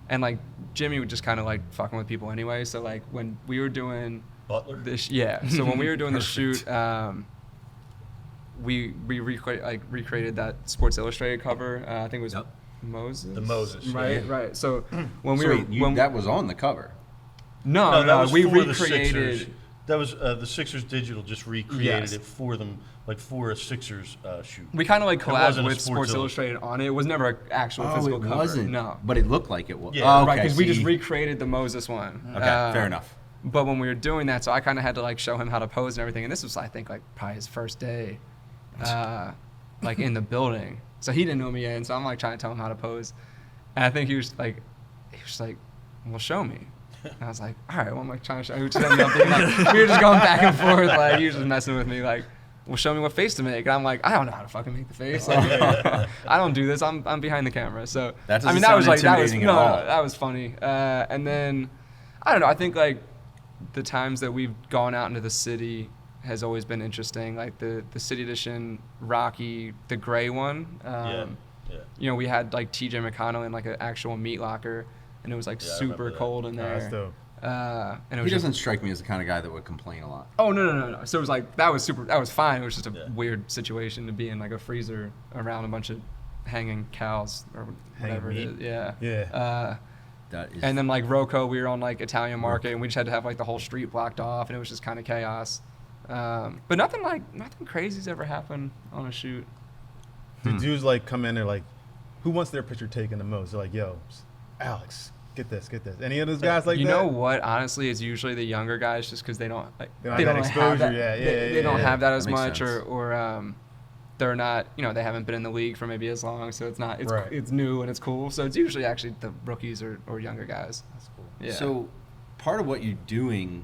and like Jimmy would just kind of like fucking with people anyway. So like when we were doing Butler. So when we were doing the shoot, we recreated that Sports Illustrated cover. I think it was Moses. The Moses. Right, yeah. right. So when So we wait, were that was on the cover. no, that was we for the recreated. Sixers. That was the Sixers Digital just recreated Yes. it for them, like for a Sixers shoot. We kind of like It collabed wasn't a with Sports Illustrated on it. It was never an actual physical cover. wasn't. No. But it looked like it was. Yeah. Oh, Right, okay. because we just see. recreated the Moses one. Okay, fair enough. But when we were doing that, so I kind of had to like show him how to pose and everything. And this was, I think, like probably his first day, like in the building. So he didn't know me yet, and so I'm like trying to tell him how to pose. And I think he was like, well, show me. And I was like, all right, well, I'm like trying to show. He was just ended up being like, we were just going back and forth, like he was just messing with me, like, well, show me what face to make. And I'm like, I don't know how to fucking make the face. Like, I don't do this. I'm behind the camera. So That doesn't that was sound like that was intimidating at all. that was funny. And then I don't know. I think like the times that we've gone out into the city has always been interesting. Like the City Edition Rocky, the gray one. Yeah. We had like TJ McConnell in like an actual meat locker, and it was like Yeah, I super remember that. cold in there. That's dope. And it He was just, doesn't strike me as the kind of guy that would complain a lot. oh no. So it was like that was fine. It was just a Yeah. weird situation to be in like a freezer around a bunch of hanging cows or whatever it meat? is. Yeah. Yeah. That is. And then like Rocco, we were on like Italian Market, and we just had to have like the whole street blocked off, and it was just kind of chaos. But nothing crazy's ever happened on a shoot. Do dudes like come in there like, who wants their picture taken the most? They're like, yo, Alex, get this. Any of those guys like You that? know what? Honestly, it's usually the younger guys, just because they don't They don't have that exposure, that, yeah, they don't have that as That makes much, sense. or they're not, they haven't been in the league for maybe as long, so Right. it's new and it's cool. So it's usually actually the rookies or younger guys. That's cool. Yeah. So part of what you're doing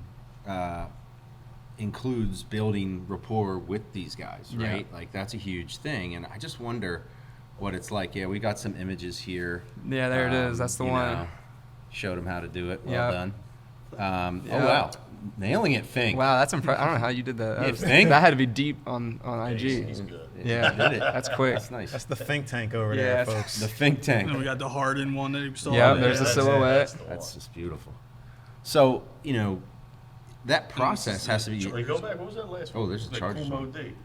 includes building rapport with these guys, right? Yeah. Like that's a huge thing, and I just wonder what it's like. Yeah, we got some images here. Yeah, there it is. That's the one. know, showed them how to do it. Well Yep. done. Yeah. Oh wow, nailing it, Fink. Wow, that's impressive. I don't know how you did that. Yeah, Fink? That had to be deep on IG. He's good. Yeah, Did it. that's quick. That's nice. That's the think tank over Yeah, there, folks. The Fink tank. And we got the hardened one that he still Yeah, had. there's the that's silhouette. the That's one. just beautiful. So that process has to be. Sorry, go back. What was that last one? Oh, there's a That charge Cool song. Mode date.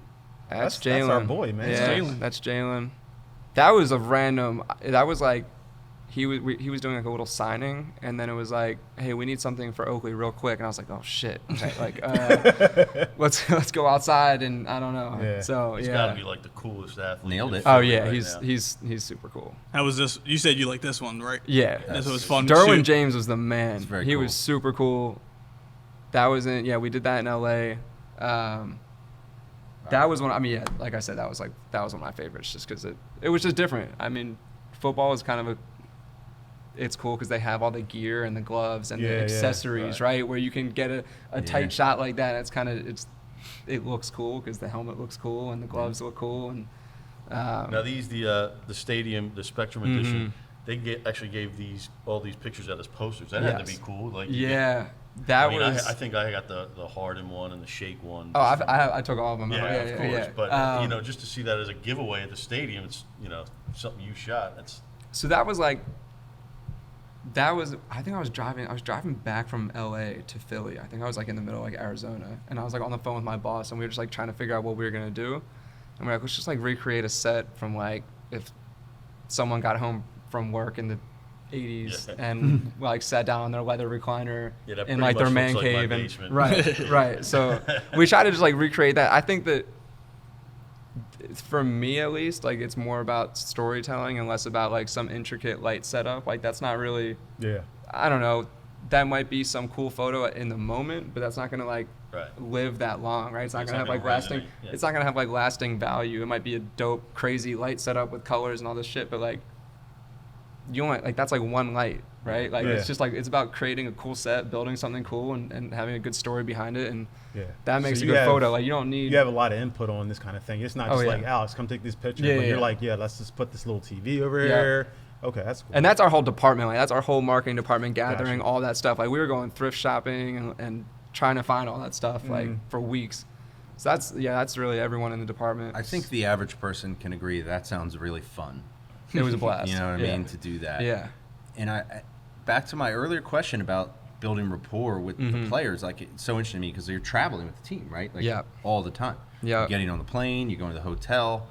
That's That's Jalen. our boy, man. Yeah, That's Jalen. that's Jalen. That was a random. That was like, he was doing like a little signing, and then it was like, hey, we need something for Oakley real quick, and I was like, oh shit, okay, like let's go outside, and I don't know. Yeah. So He's yeah. got to be like the coolest athlete. Nailed in it. Oh Philly yeah, right he's now. he's super cool. How was this? You said you like this one, right? Yeah. This was fun. to Derwin shoot. James was the man. It's very he cool. was super cool. That was we did that in LA. That was one. I mean, yeah, like I said, that was one of my favorites, just because it was just different. I mean, football is kind of it's cool because they have all the gear and the gloves and Yeah, the yeah, accessories, right? Where you can get a Yeah. tight shot like that. It looks cool because the helmet looks cool and the gloves look cool and. Now these the stadium, the Spectrum Mm-hmm. edition, they actually gave all these pictures out as posters. That had to be Yes. cool. Like Yeah, that I mean, was. I think I got the hardened one and the shake one. Oh, just from- I took all of them. yeah, of course. Yeah. But just to see that as a giveaway at the stadium, it's something you shot. That's So that was like. I think I was driving back from LA to Philly. I think I was like in the middle of like Arizona, and I was like on the phone with my boss, and we were just like trying to figure out what we were gonna do, and we're like, let's just like recreate a set from like if someone got home from work in the 80s Yeah. and like sat down on their leather recliner Yeah, that in pretty like their much man looks like my cave and basement. right. So we try to just like recreate that. I think that for me at least, like it's more about storytelling and less about like some intricate light setup. Like that's not really, Yeah. I don't know, that might be some cool photo in the moment, but that's not gonna like right. live that long, right? It's not It's gonna not have like gonna lasting. resonate, yeah. It's not gonna have like lasting value. It might be a dope, crazy light setup with colors and all this shit, but like you only like that's like one light, right? Like Yeah. it's just like it's about creating a cool set, building something cool, and having a good story behind it, and Yeah. that makes So a you good have- photo. Like you don't need. You have a lot of input on this kind of thing. It's not Oh, just yeah. like, Alex, come take this picture. Yeah, but yeah, you're yeah. like, yeah, let's just put this little TV over Yeah. here. Okay, that's cool. And that's our whole department. Like that's our whole marketing department gathering Gotcha. all that stuff. Like we were going thrift shopping and trying to find all that stuff like Mhm. for weeks. So that's really everyone in the department. I think the average person can agree that sounds really fun. it was a blast. You know what I Yeah. mean? To do that. Yeah. And back to my earlier question about building rapport with the Mhm. players, like it's so interesting to me because you're traveling with the team, right? Like Yeah. all the time. Yeah. You're getting on the plane, you're going to the hotel,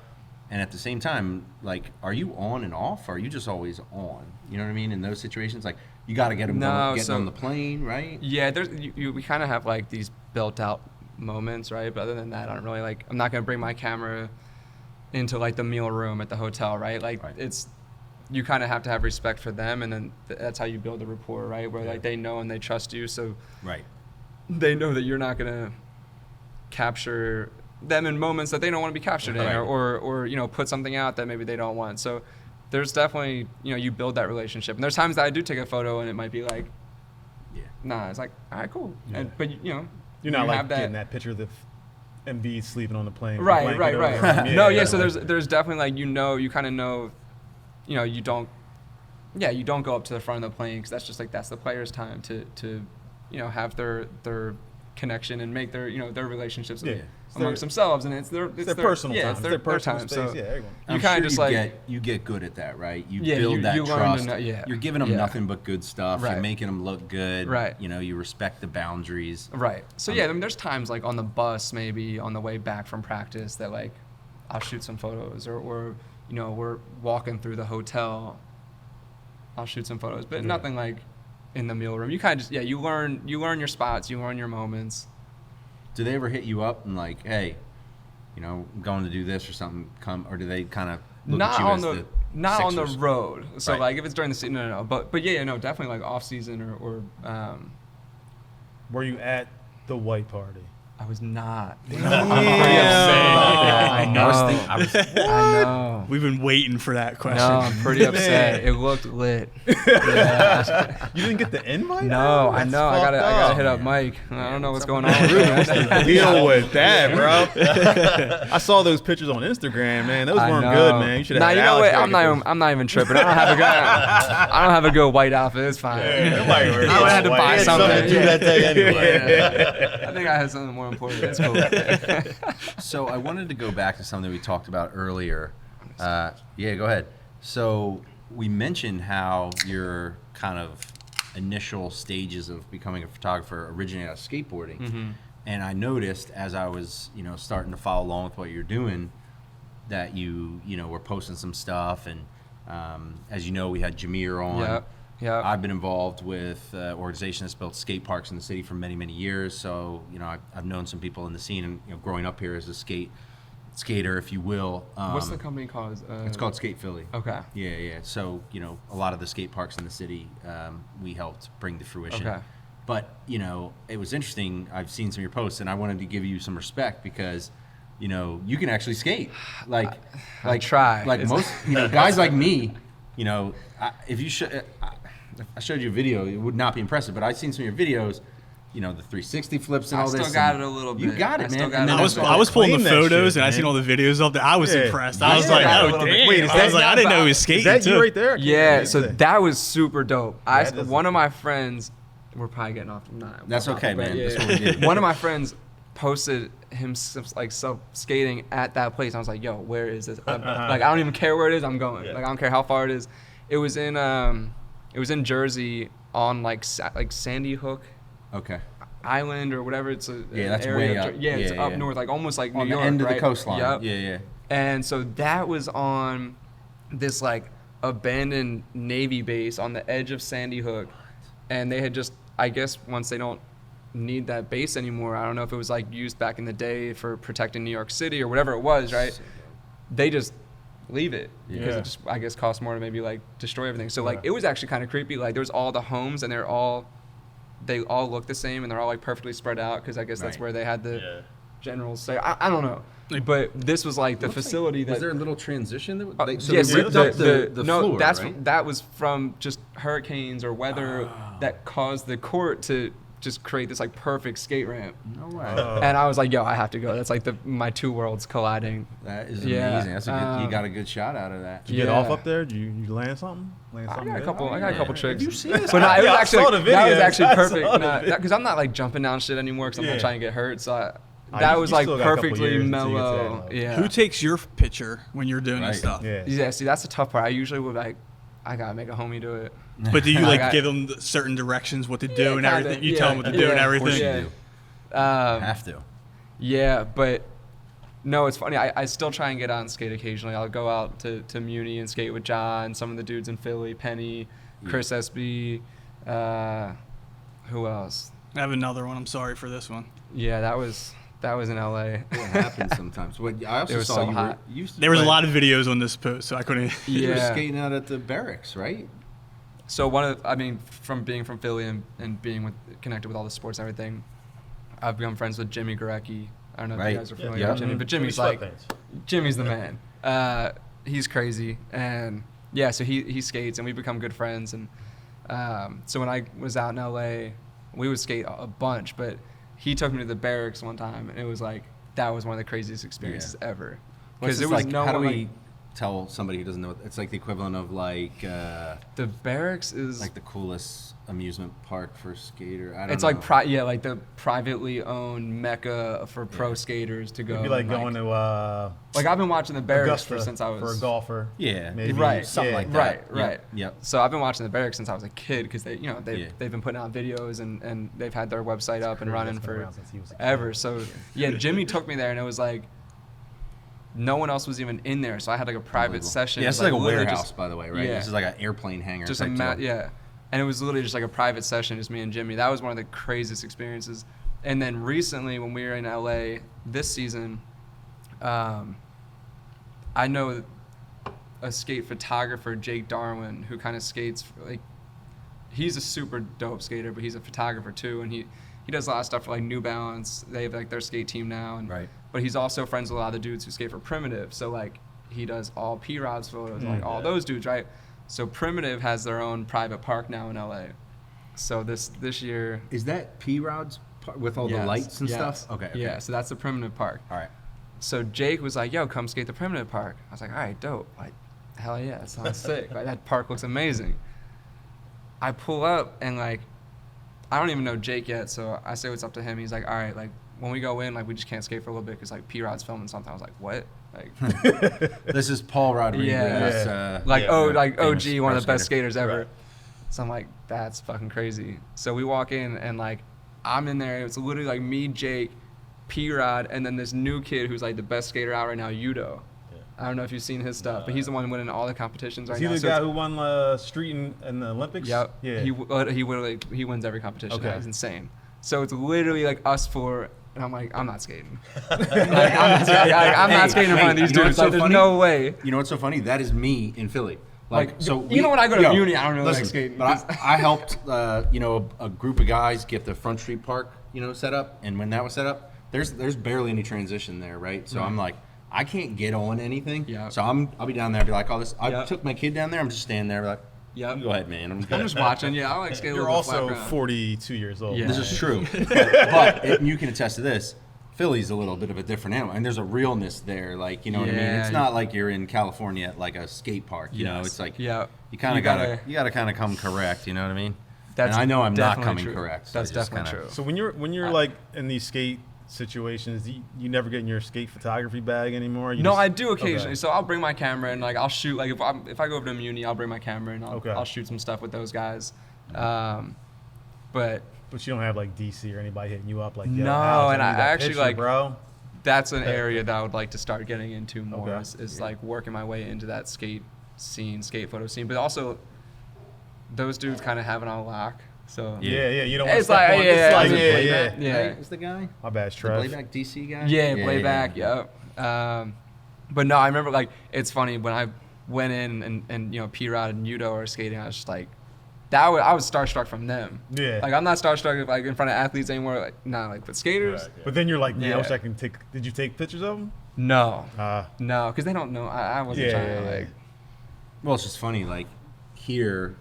and at the same time, like, are you on and off? Or are you just always on? You know what I mean? In those situations, like you got to get them getting on the plane, right? Yeah, we kind of have like these built out moments, right? But other than that, I don't really like. I'm not gonna bring my camera into like the meal room at the hotel, right? Like Right. it's you kind of have to have respect for them, and then that's how you build a rapport, right? Where like they know and they trust you, so Right. they know that you're not gonna capture them in moments that they don't want to be captured in, Right. or put something out that maybe they don't want. So there's definitely you build that relationship, and there's times that I do take a photo and it might be like, Yeah. nah, it's like all right, cool, Yeah. but you're not you like have getting that picture of the Embiid sleeping on the plane. with a Right. blanket over him. No, yeah. So there's definitely like you kind of know, you don't go up to the front of the plane because that's just like that's the players' time to have their connection and make their their relationships Yeah. amongst themselves, and it's their personal time. It's It's their personal time. space. So Yeah, everyone. you I'm kind sure of just like you get good at that, right? You Yeah, build that you learn to trust. know- yeah. You're giving them Yeah. nothing but good stuff. Right. You're making them look good. Right. You respect the boundaries. right. So yeah, I mean, there's times like on the bus, maybe on the way back from practice, that like I'll shoot some photos, or we're walking through the hotel, I'll shoot some photos, but Yeah. nothing like in the meal room. You kind of just you learn your spots, you learn your moments. Do they ever hit you up and like, hey, I'm going to do this or something? Or do they kind of look Not at you on as the not on the Sixers? road. So Right. like if it's during the season, no. But yeah, no, definitely like off season or Were you at the white party? I was not. Damn. I'm pretty upset about that. I know. I know. We've been waiting for that question. No, I'm pretty upset. It looked lit. Yeah. You didn't get the invite? No, I That's know. I gotta fucked hit up. up Mike. I don't know what's going on. With that. Deal with that, bro. I saw those pictures on Instagram, man. Those weren't good, man. You should have. Nah, you know what? I'm not even tripping. I don't have a good white outfit. It's fine. I would have to buy something. To do that day anyway. I think I had something more important. That's cool. So I wanted to go back to something we talked about earlier. Yeah, go ahead. So we mentioned how your kind of initial stages of becoming a photographer originated out of skateboarding. Mm-hmm. And I noticed as I was, starting to follow along with what you're doing, that you were posting some stuff. And as you know, we had Jameer on. Yeah. I've been involved with an organization that's built skate parks in the city for many, many years. So, I've known some people in the scene, and growing up here as a skater, if you will. What's the company called? It's called Skate Philly. Okay. Yeah. So, a lot of the skate parks in the city, we helped bring to fruition. Okay. But, it was interesting. I've seen some of your posts, and I wanted to give you some respect because, you can actually skate. I try. Like most, guys like me, if you should. If I showed you a video, it would not be impressive, but I've seen some of your videos, the 360 flips and all this. I still got it a little bit. You got it, man. I was pulling the photos and I seen all the videos up there. I was impressed. I was like, oh, damn. Wait, I didn't know he was skating, Is that you right there? Yeah, so that was super dope. One of my friends, we're probably getting off. That's okay, man. Yeah. That's what we did. One of my friends posted himself skating at that place. I was like, yo, where is this? I don't even care where it is. I'm going. I don't care how far it is. It was in Jersey on like Sandy Hook Island or whatever. It's that's area way up. It's up north, like almost like on New York, the end of right? the coastline. Yep. Yeah. And so that was on this like abandoned Navy base on the edge of Sandy Hook, and they had just, I guess, once they don't need that base anymore, I don't know if it was like used back in the day for protecting New York City or whatever it was, right? They just leave it because it just, I guess, costs more to maybe like destroy everything. So like it was actually kind of creepy. Like there's all the homes and they all look the same and they're all like perfectly spread out because I guess that's where they had the generals say. I don't know, but this was like the facility was that. Was there a little transition? They ripped up the floor, right? That was from just hurricanes or weather that caused the court to just create this like perfect skate ramp. No way. And I was like, yo, I have to go. That's like my two worlds colliding. That is amazing. That's you got a good shot out of that. Did you get off up there? Did you land something? I got a couple tricks. Did you see this? But no, it was actually that was actually perfect. Because I'm not like jumping down shit anymore because I'm not trying to get hurt. So that was like perfectly mellow. Yeah. Who takes your picture when you're doing this stuff? Yeah. See, that's the tough part. I usually would I gotta make a homie do it. But do you give them certain directions what to do and everything? You tell them what to do and everything. Of course you do. Have to. Yeah, but no, it's funny. I still try and get out and skate occasionally. I'll go out to Muni and skate with John, some of the dudes in Philly, Penny, Chris SB. Who else? I have another one. I'm sorry for this one. Yeah, that was in LA. It happens sometimes. I also saw so you hot. There was a lot of videos on this post, so I couldn't. You were skating out at the barracks, right? So from being from Philly and being connected with all the sports and everything, I've become friends with Jimmy Garecki. I don't know if you guys are familiar with Jimmy, but Jimmy's the man. He's crazy, and so he skates, and we've become good friends. And so when I was out in LA, we would skate a bunch, but he took me to the barracks one time, and it was like that was one of the craziest experiences ever. Because it was how do we tell somebody who doesn't know? It's like the equivalent of like the barracks is like the coolest amusement park for skater. I don't know. It's like like the privately owned mecca for pro skaters to go. It'd be like going to like I've been watching the barracks Augusta since I was for a golfer. Maybe something like that. Right. Yep. So I've been watching the barracks since I was a kid because they've been putting out videos and they've had their website up and running for ever. So Jimmy took me there and it was like no one else was even in there, so I had like a private session. Yeah, it's like a warehouse, by the way, right? Yeah. This is like an airplane hangar. Just and it was literally just like a private session, just me and Jimmy. That was one of the craziest experiences. And then recently, when we were in LA this season, I know a skate photographer, Jake Darwin, who kind of skates he's a super dope skater, but he's a photographer too, and he does a lot of stuff for like New Balance. They have like their skate team now, and Right. but he's also friends with a lot of the dudes who skate for Primitive. So like he does all P-Rod's photos, like all those dudes, right? So Primitive has their own private park now in LA. So this year, Is that P-Rod's with all the yes, lights and yes. stuff? Okay. Yeah, so that's the Primitive Park. All right. So Jake was like, yo, come skate the Primitive Park. I was like, all right, dope. Like, hell yeah, that sounds sick. Like, that park looks amazing. I pull up and like, I don't even know Jake yet, so I say what's up to him. He's like, all right, like when we go in, like we just can't skate for a little bit because like P-Rod's filming something. I was like, what? Like, This is Paul Rodriguez. Yeah. Like OG, famous one of the pro best skaters ever. Right. So I'm like, that's fucking crazy. So we walk in and like, I'm in there. It's literally like me, Jake, P-Rod, and then this new kid who's like the best skater out right now, Yudo. I don't know if you've seen his stuff, but he's the one winning all the competitions right Is he now. the guy who won street in the Olympics? Yep. Yeah. He wins every competition. Okay. That's insane. So it's literally like us four, and I'm like, I'm not skating. I'm not skating in front of these you know dudes. what's so Like, there's funny? no way. You know what's so funny? That is me in Philly. Like, so when I go to Muni, I don't really like skating. But I helped, a group of guys get the Front Street Park, set up. And when that was set up, there's barely any transition there, right? So I'm like, I can't get on anything. Yeah. So I'll be down there, be like, oh, this. I Yep. took my kid down there. I'm just standing there, like, Yep. you go ahead, man. I'm just watching. Yeah, I like skating. You're a little flat also ground. 42 years old. Yeah. This is true. but you can attest to this. Philly's a little bit of a different animal, and there's a realness there. Like, you know what I mean? Yeah. It's not like you're in California at like a skate park. You know, Yes. it's like Yeah. you kind You of gotta kind of come correct. You know what I mean? That's and I know I'm not definitely coming true. correct. So That's I just definitely kinda- true. So when you're like in these skate situations, you never get in your skate photography bag anymore? No, I do occasionally. Okay. So I'll bring my camera and like I'll shoot. Like if I go over to Muni, I'll bring my camera and Okay. I'll shoot some stuff with those guys. But But you don't have like DC or anybody hitting you up like, yo, No, Alex, and need I that actually, picture, like, bro. that's an area that I would like to start getting into more. Okay. Is like working my way into that skate photo scene. But also, those dudes kind of have it on lock. So Yeah, you don't want to It's step like- on. yeah, It's like, I mean, yeah. Playback, yeah. right, is the guy? My bad, The Trev. Playback DC guy? Yeah, playback. Yep. But no, I remember like it's funny when I went in and P-Rod and Yudo are skating. I was just like, I was starstruck from them. Yeah. Like I'm not starstruck like in front of athletes anymore. Like nah, like but skaters. Right, yeah. But then you're like, yeah, I Yeah. wish I can take. Did you take pictures of them? No, Uh, no, because they don't know. I wasn't trying to like. Well, it's just funny. Like here,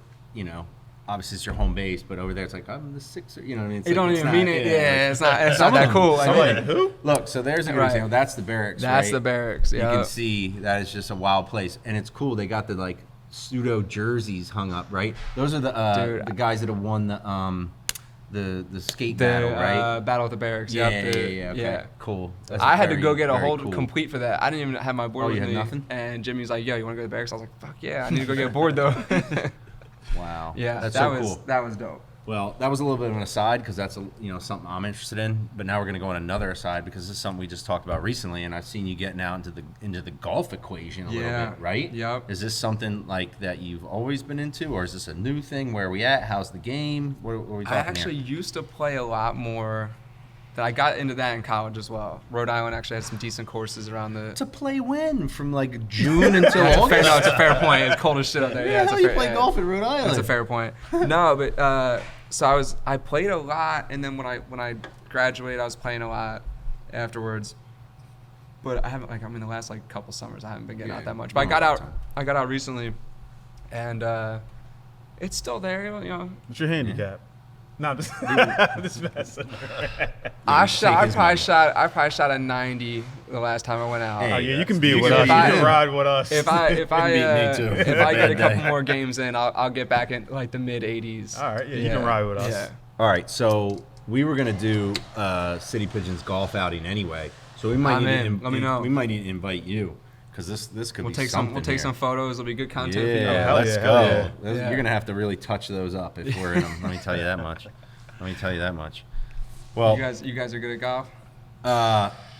obviously it's your home base, but over there it's like I'm the Sixer. You know what I mean? It's They like, don't it's even not- mean it. Yeah, it's not Some that of cool. them- Like, I'm like, who? Look, so there's a good Right. example. That's the barracks. that's right? the barracks. You Yeah. can see that is just a wild place, and it's cool. They got the like pseudo jerseys hung up, right? Those are the Dude, the guys that have won the skate battle, right? Battle of the Barracks. Yeah, Yep, Okay, cool. That's I had to very, go get a very hold cool. complete for that. I didn't even have my board Oh, with you had me. nothing? And Jimmy's like, "Yo, you want to go to the barracks?" I was like, "Fuck yeah, I need to go get a board though." Wow. Yeah, that's that so was cool. that was dope. Well, that was a little bit of an aside because that's something I'm interested in. But now we're going to go on another aside because this is something we just talked about recently, and I've seen you getting out into the golf equation a little bit, right? Yep. Is this something like that you've always been into, or is this a new thing? Where are we at? How's the game? What are we talking I actually used to play a lot more. That I got into that in college as well. Rhode Island actually had some decent courses around the. to play when from like June until It's a fair, August? no, it's a fair point. It's cold as shit up there. Yeah, Yeah, it's how a you fair, play yeah. golf in Rhode Island? That's a fair point. No, but so I played a lot, and then when I graduated, I was playing a lot afterwards. But I haven't I'm in the last like couple summers I haven't been getting out that much. But not a lot of time. I got out recently, and it's still there. What's your handicap? No, this messing. I take his probably shot a 90 the last time I went out. Hey, Oh yeah, you can You be with can us. be You him. can ride with us. If I beat me too. if I get a Bad couple day. more games in, I'll get back in like the mid 80s. All right, yeah, you can ride with us. Yeah. All right, so we were gonna do City Pigeons golf outing anyway, so we might I'm need in. Let me know. We might need to invite you because this could We'll be take something. some here. photos. It'll be good content for you. Yeah, hell let's yeah, go. hell yeah. Those- You're gonna have to really touch those up if we're in them. Let me tell you that much. Well, You guys are good at golf?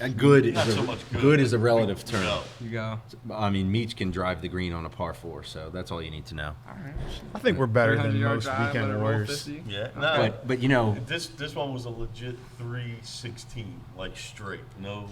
Good Not is so a, much good is a relative term. No. You go. I mean, Meech can drive the green on a par 4, so that's all you need to know. All right. I think we're better than 300-yard most drive, let it weekend roll warriors. 50. Yeah, no. But you know, This one was a legit 316, like straight. No.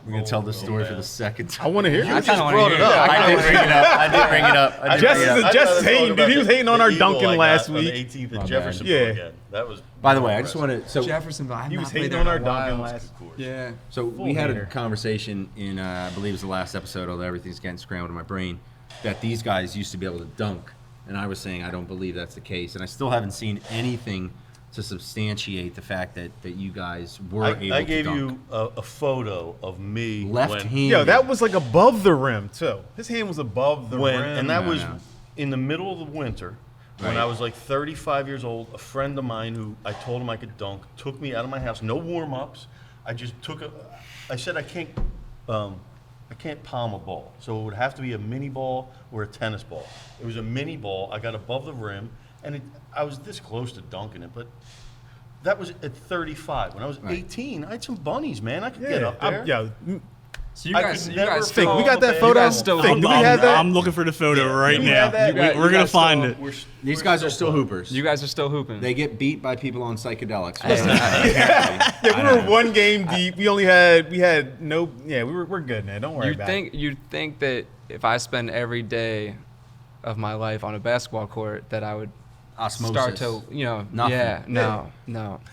we're gonna tell the no story for down. the second I time. want to hear I it. kinda just wanna brought hear it up. it. I did bring it up. I did bring it up. I did Just- bring it up. Just I'd rather hating, talk dude. He about was hating on the our eagle Duncan I last got on the week. 18th My at bad. Jefferson Yeah. again. That was. By the way, I just want to. So Jefferson, I've He not was played hating there on in our a while. Duncan last. Yeah. So Full we had hater. a conversation in, I believe it was the last episode, although everything's getting scrambled in my brain, that these guys used to be able to dunk. And I was saying I don't believe that's the case. And I still haven't seen anything to substantiate the fact that you guys were able I to gave dunk. you a photo of me Left-handed. Yo, that was like above the rim too. His hand was above the when, rim. and that No, was no. in the middle of the winter when Right. I was like 35 years old. A friend of mine who I told him I could dunk took me out of my house. No warm ups. I just I said I can't palm a ball, so it would have to be a mini ball or a tennis ball. It was a mini ball. I got above the rim, and I was this close to dunking it, but that was at 35. When I was Right. 18, I had some bunnies, man. I could get up there. So you I guys, could you never guys Fink, we still, got that You photo. guys still- Fink, do we have that? I'm looking for the photo right we now. have that? You guys- We're you gonna guys find still- it. These guys are still hoopers. you guys are still hooping. They get beat by people on psychedelics. Yeah, we were one game deep. We had no. Yeah, we're good, man. Don't worry about it. You'd think that if I spend every day of my life on a basketball court, that I would Osmosis. start to, Nothing. yeah, no.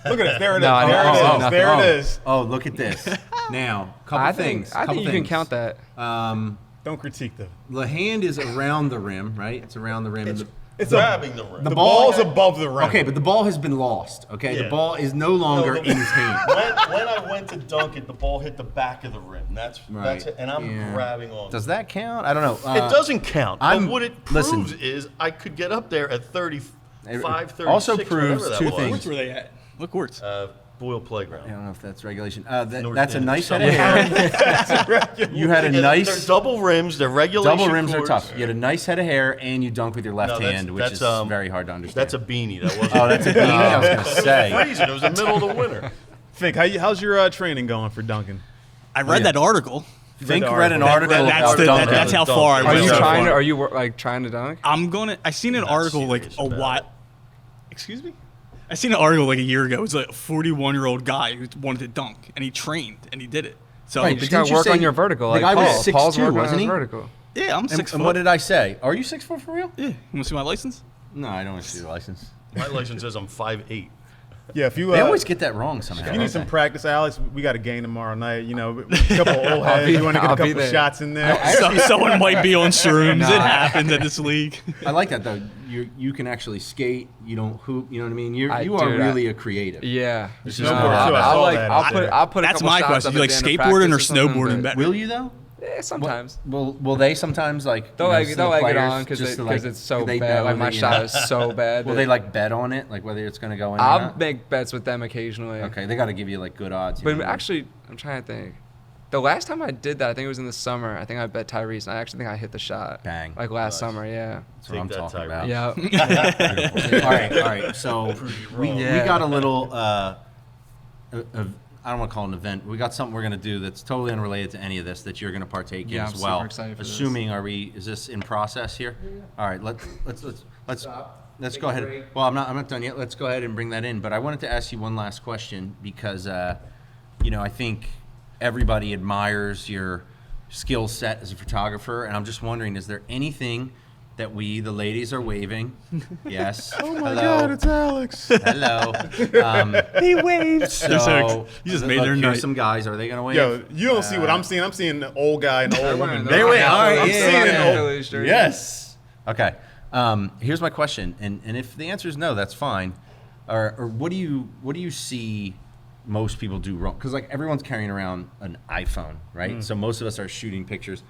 Look at it. There it is. No, I know. There it Oh, is. nothing. There Oh. it is. Oh, look at this. Now, couple I things. think couple you can things. count that. Don't critique them. The hand is around the rim, right? It's around the rim. It's grabbing the rim. The ball- ball's above the rim. Okay, but the ball has been lost. Okay, the Yeah. ball is no longer No, in his hand. when I went to dunk it, the ball hit the back of the rim. That's Right. it, and I'm Yeah. grabbing on. Does that count? I don't know. It doesn't count. I'm- But what it listen. proves is I could get up there at 35, 36, also proves whatever that two was. things. Where were they at? What courts? Boyle Playground. I don't know if that's regulation. North That's a End. nice head of hair. You had a Yeah, nice They're double rims. They're regulation double rims courts. are tough. You had a nice head of hair, and you dunk with your left No, hand, which is very hard to understand. That's a beanie. That wasn't. Oh, that's a beanie. I was gonna say. Freezing. It was the middle of the winter. Fink, how's your training going for Duncan? I read yeah. that article. Fink the read an article. article That's about dunking. that's how Dunk. far I Are went. Are you so trying to? far. Are you trying to dunk? I seen an Not article like serious a about while. it. Excuse me. I seen an article like a year ago. It was like a 41-year-old guy who wanted to dunk, and he trained and he did it. So Right, You but just didn't gotta you work say on your vertical. the Like guy was Paul. 6'2", Paul's working wasn't on he? his vertical. yeah, I'm 6 And foot. what did I say? Are you 6'4" for real? Yeah, you want to see my license? No, I don't want to see the license. My license says I'm 5'8". Yeah, if you They always get that wrong somehow. if you need some don't practice, Alex, we got a game tomorrow night. You know, a couple old heads. You want to get a I'll be couple there. shots in there. Someone might be on shrooms. Nah. It happens at this league. they? I like that though. You can actually skate. You don't hoop. You know what I mean? You are Dude, really a creative. Yeah. It's No just more not too. I about- saw that out there. I'll put a That's couple my shots question. up Do you at like the end of skateboarding or practice something, snowboarding but- better? Will you though? Yeah, sometimes. Will they sometimes like? They'll you know, egg, so they'll the egg it players on because just to, like, it's so they bad. know Like my that, you shot know- is so bad. Will that they like bet on it, like whether it's going to go in? or I'll not? make bets with them occasionally. Okay, they got to give you like good odds. you But know? actually, I'm trying to think. The last time I did that, I think it was in the summer. I think I bet Tyrese, and I actually think I hit the shot. Bang. Like last Nice. summer, yeah. That's what I'm Take that, talking Tyrese. about. Yeah. all right. So we Yeah. got a little. I don't want to call it an event. We got something we're going to do that's totally unrelated to any of this that you're going to partake Yeah, in I'm as well. super excited for this. Assuming, is this in process here? All right. Let's go ahead. Well, I'm not done yet. Let's go ahead and bring that in. But I wanted to ask you one last question because, I think everybody admires your skill set as a photographer, and I'm just wondering, is there anything that the ladies are waving? Yes. Oh my Hello. God, it's Alex. Hello. He waves. So, You just made their here's night. some guys. Are they going to wave? Yo, you don't see what I'm seeing. I'm seeing an old guy and an old woman. They wait. All right, I'm yeah, seeing yeah, an yeah. old. Yes. Okay. Here's my question, and if the answer is no, that's fine. Or what do you see most people do wrong? Because like everyone's carrying around an iPhone, right? So most of us are shooting pictures,